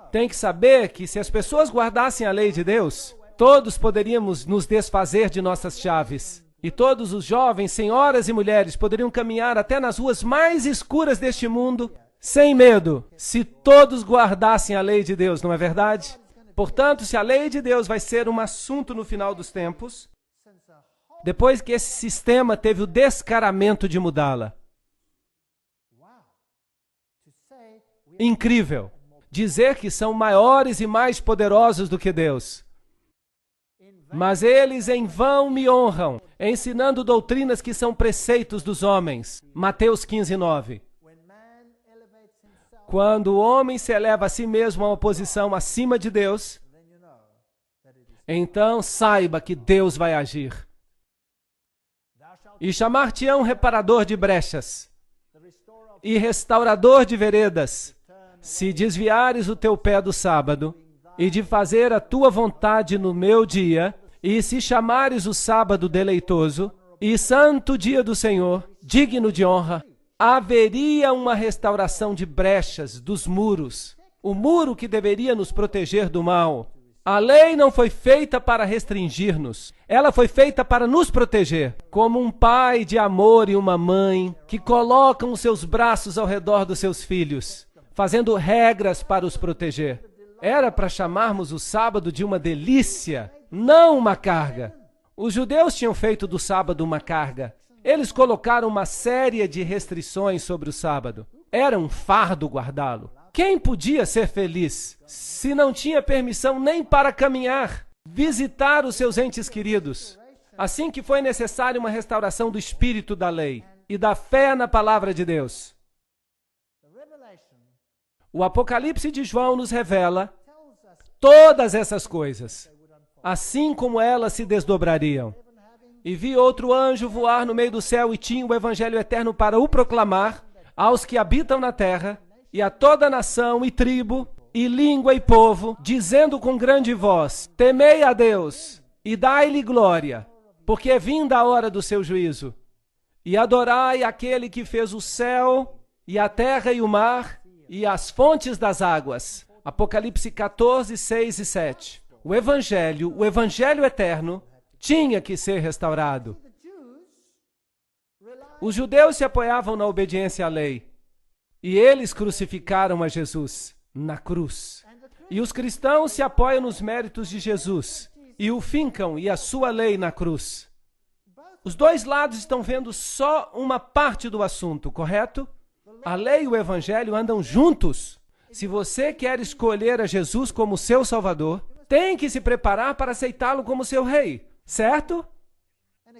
tem que saber que se as pessoas guardassem a lei de Deus, todos poderíamos nos desfazer de nossas chaves. E todos os jovens, senhoras e mulheres, poderiam caminhar até nas ruas mais escuras deste mundo, sem medo, se todos guardassem a lei de Deus, não é verdade? Portanto, se a lei de Deus vai ser um assunto no final dos tempos, depois que esse sistema teve o descaramento de mudá-la. Incrível! Dizer que são maiores e mais poderosos do que Deus. Mas eles em vão me honram, ensinando doutrinas que são preceitos dos homens. Mateus 15:9. Quando o homem se eleva a si mesmo a uma posição acima de Deus, então saiba que Deus vai agir. E chamar-te-ão reparador de brechas e restaurador de veredas, se desviares o teu pé do sábado e de fazer a tua vontade no meu dia, e se chamares o sábado deleitoso e santo dia do Senhor, digno de honra, haveria uma restauração de brechas, dos muros, o muro que deveria nos proteger do mal. A lei não foi feita para restringir-nos, ela foi feita para nos proteger, como um pai de amor e uma mãe que colocam os seus braços ao redor dos seus filhos, fazendo regras para os proteger. Era para chamarmos o sábado de uma delícia, não uma carga. Os judeus tinham feito do sábado uma carga. Eles colocaram uma série de restrições sobre o sábado. Era um fardo guardá-lo. Quem podia ser feliz se não tinha permissão nem para caminhar, visitar os seus entes queridos? Assim que foi necessária uma restauração do espírito da lei e da fé na palavra de Deus. O Apocalipse de João nos revela todas essas coisas, assim como elas se desdobrariam. E vi outro anjo voar no meio do céu e tinha o evangelho eterno para o proclamar aos que habitam na terra e a toda nação e tribo e língua e povo, dizendo com grande voz: temei a Deus e dai-lhe glória, porque é vinda a hora do seu juízo. E adorai aquele que fez o céu e a terra e o mar e as fontes das águas. Apocalipse 14, 6 e 7. O evangelho eterno, tinha que ser restaurado. Os judeus se apoiavam na obediência à lei. E eles crucificaram a Jesus na cruz. E os cristãos se apoiam nos méritos de Jesus e o fincam e a sua lei na cruz. Os dois lados estão vendo só uma parte do assunto, correto? A lei e o evangelho andam juntos. Se você quer escolher a Jesus como seu Salvador, tem que se preparar para aceitá-lo como seu rei, certo?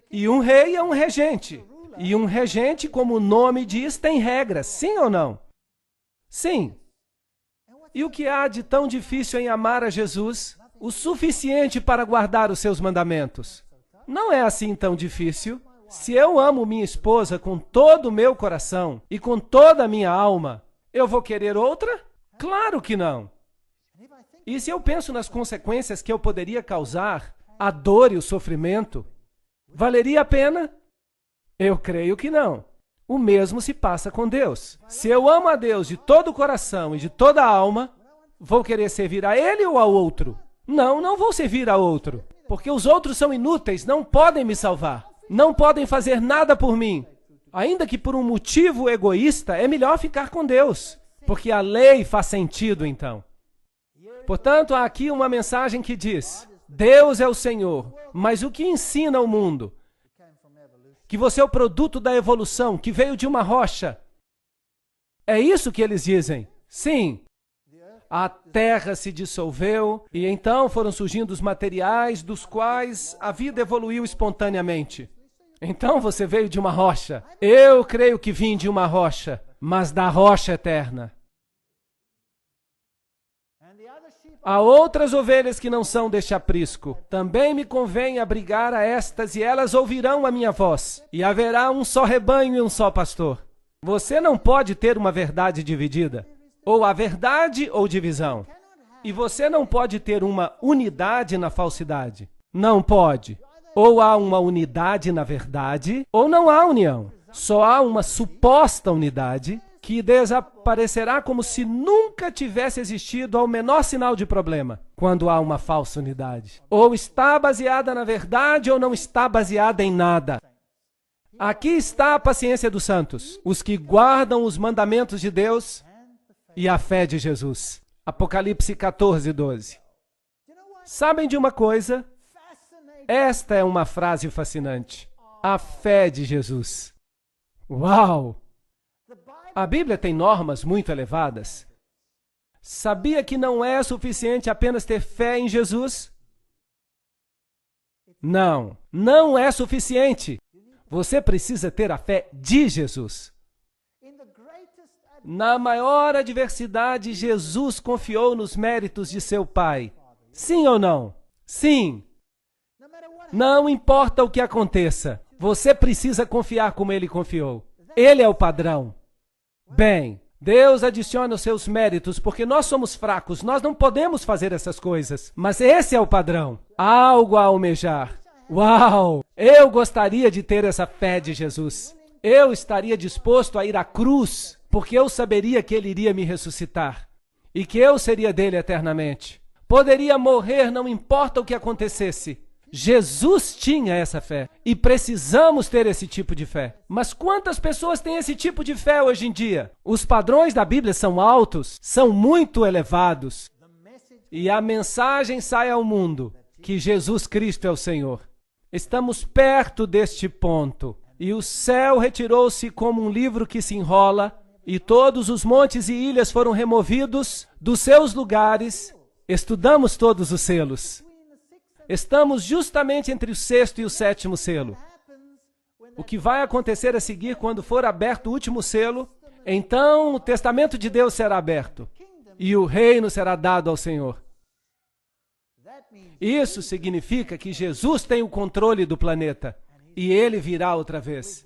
E um rei é um regente. E um regente, como o nome diz, tem regras, sim ou não? Sim. E o que há de tão difícil em amar a Jesus? O suficiente para guardar os seus mandamentos. Não é assim tão difícil. Se eu amo minha esposa com todo o meu coração e com toda a minha alma, eu vou querer outra? Claro que não. E se eu penso nas consequências que eu poderia causar, a dor e o sofrimento, valeria a pena? Eu creio que não. O mesmo se passa com Deus. Se eu amo a Deus de todo o coração e de toda a alma, vou querer servir a Ele ou ao outro? Não, não vou servir a outro, porque os outros são inúteis, não podem me salvar, não podem fazer nada por mim. Ainda que por um motivo egoísta, é melhor ficar com Deus, porque a lei faz sentido então. Portanto, há aqui uma mensagem que diz: Deus é o Senhor, mas o que ensina ao mundo? Que você é o produto da evolução, que veio de uma rocha. É isso que eles dizem. Sim. A terra se dissolveu e então foram surgindo os materiais dos quais a vida evoluiu espontaneamente. Então você veio de uma rocha. Eu creio que vim de uma rocha, mas da rocha eterna. Há outras ovelhas que não são deste aprisco. Também me convém abrigar a estas, e elas ouvirão a minha voz. E haverá um só rebanho e um só pastor. Você não pode ter uma verdade dividida. Ou a verdade ou divisão. E você não pode ter uma unidade na falsidade. Não pode. Ou há uma unidade na verdade, ou não há união. Só há uma suposta unidade que desaparecerá como se nunca tivesse existido ao menor sinal de problema, quando há uma falsa unidade. Ou está baseada na verdade ou não está baseada em nada. Aqui está a paciência dos santos, os que guardam os mandamentos de Deus e a fé de Jesus. Apocalipse 14, 12. Sabem de uma coisa? Esta é uma frase fascinante. A fé de Jesus. Uau! A Bíblia tem normas muito elevadas. Sabia que não é suficiente apenas ter fé em Jesus? Não, não é suficiente. Você precisa ter a fé de Jesus. Na maior adversidade, Jesus confiou nos méritos de seu Pai. Sim ou não? Sim. Não importa o que aconteça, você precisa confiar como Ele confiou. Ele é o padrão. Bem, Deus adiciona os seus méritos, porque nós somos fracos, nós não podemos fazer essas coisas. Mas esse é o padrão. Algo a almejar. Uau! Eu gostaria de ter essa fé de Jesus. Eu estaria disposto a ir à cruz, porque eu saberia que Ele iria me ressuscitar. E que eu seria dele eternamente. Poderia morrer, não importa o que acontecesse. Jesus tinha essa fé e precisamos ter esse tipo de fé. Mas quantas pessoas têm esse tipo de fé hoje em dia? Os padrões da Bíblia são altos, são muito elevados. E a mensagem sai ao mundo que Jesus Cristo é o Senhor. Estamos perto deste ponto. E o céu retirou-se como um livro que se enrola, e todos os montes e ilhas foram removidos dos seus lugares. Estudamos todos os selos. Estamos justamente entre o sexto e o sétimo selo. O que vai acontecer a seguir quando for aberto o último selo? Então o testamento de Deus será aberto e o reino será dado ao Senhor. Isso significa que Jesus tem o controle do planeta e Ele virá outra vez.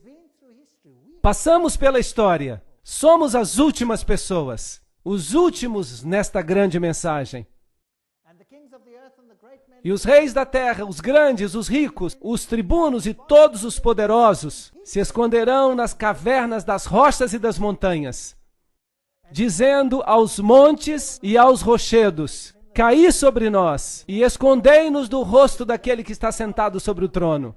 Passamos pela história. Somos as últimas pessoas, os últimos nesta grande mensagem. E os reis da terra, os grandes, os ricos, os tribunos e todos os poderosos se esconderão nas cavernas das rochas e das montanhas, dizendo aos montes e aos rochedos: caí sobre nós e escondei-nos do rosto daquele que está sentado sobre o trono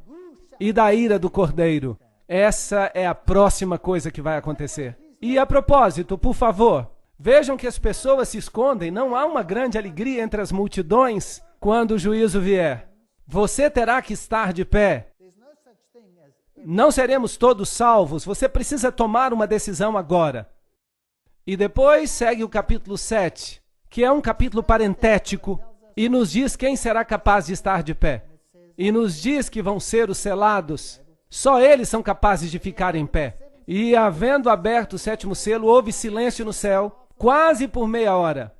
e da ira do Cordeiro. Essa é a próxima coisa que vai acontecer. E a propósito, por favor, vejam que as pessoas se escondem, não há uma grande alegria entre as multidões quando o juízo vier. Você terá que estar de pé. Não seremos todos salvos, você precisa tomar uma decisão agora. E depois segue o capítulo 7, que é um capítulo parentético, e nos diz quem será capaz de estar de pé. E nos diz que vão ser os selados. Só eles são capazes de ficar em pé. E havendo aberto o 7º selo, houve silêncio no céu, quase por meia hora.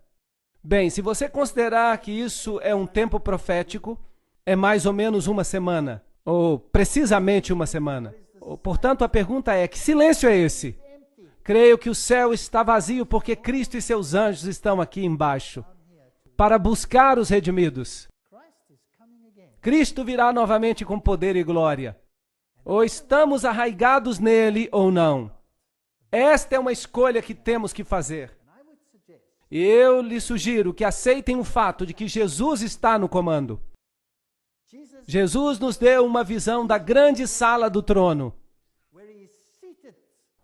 Bem, se você considerar que isso é um tempo profético, é mais ou menos uma semana, ou precisamente uma semana. Portanto, a pergunta é: que silêncio é esse? Creio que o céu está vazio porque Cristo e seus anjos estão aqui embaixo para buscar os redimidos. Cristo virá novamente com poder e glória. Ou estamos arraigados nele ou não. Esta é uma escolha que temos que fazer. Eu lhe sugiro que aceitem o fato de que Jesus está no comando. Jesus nos deu uma visão da grande sala do trono,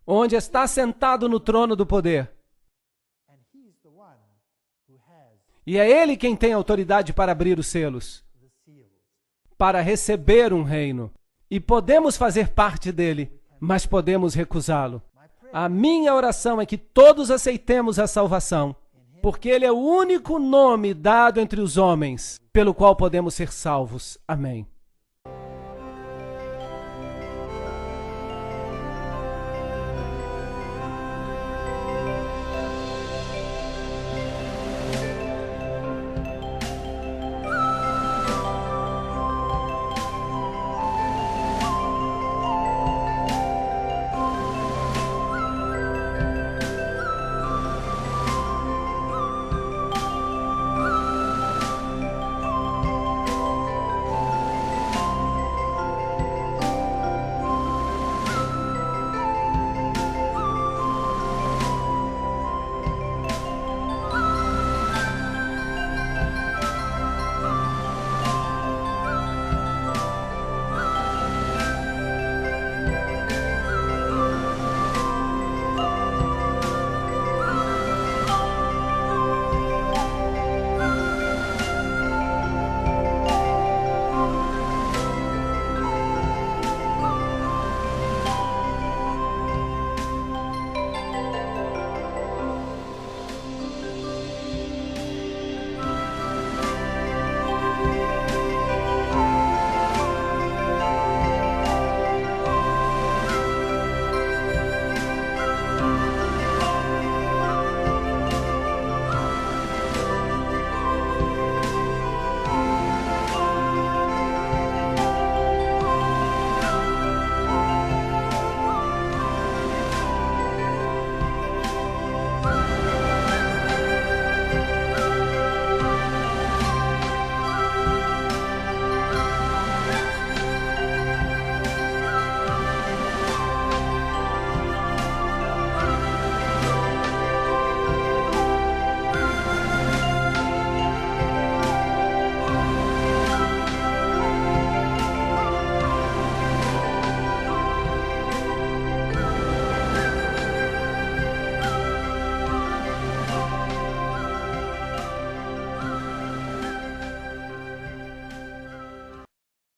onde está sentado no trono do poder. E é Ele quem tem autoridade para abrir os selos, para receber um reino. E podemos fazer parte dele, mas podemos recusá-lo. A minha oração é que todos aceitemos a salvação, porque Ele é o único nome dado entre os homens pelo qual podemos ser salvos. Amém.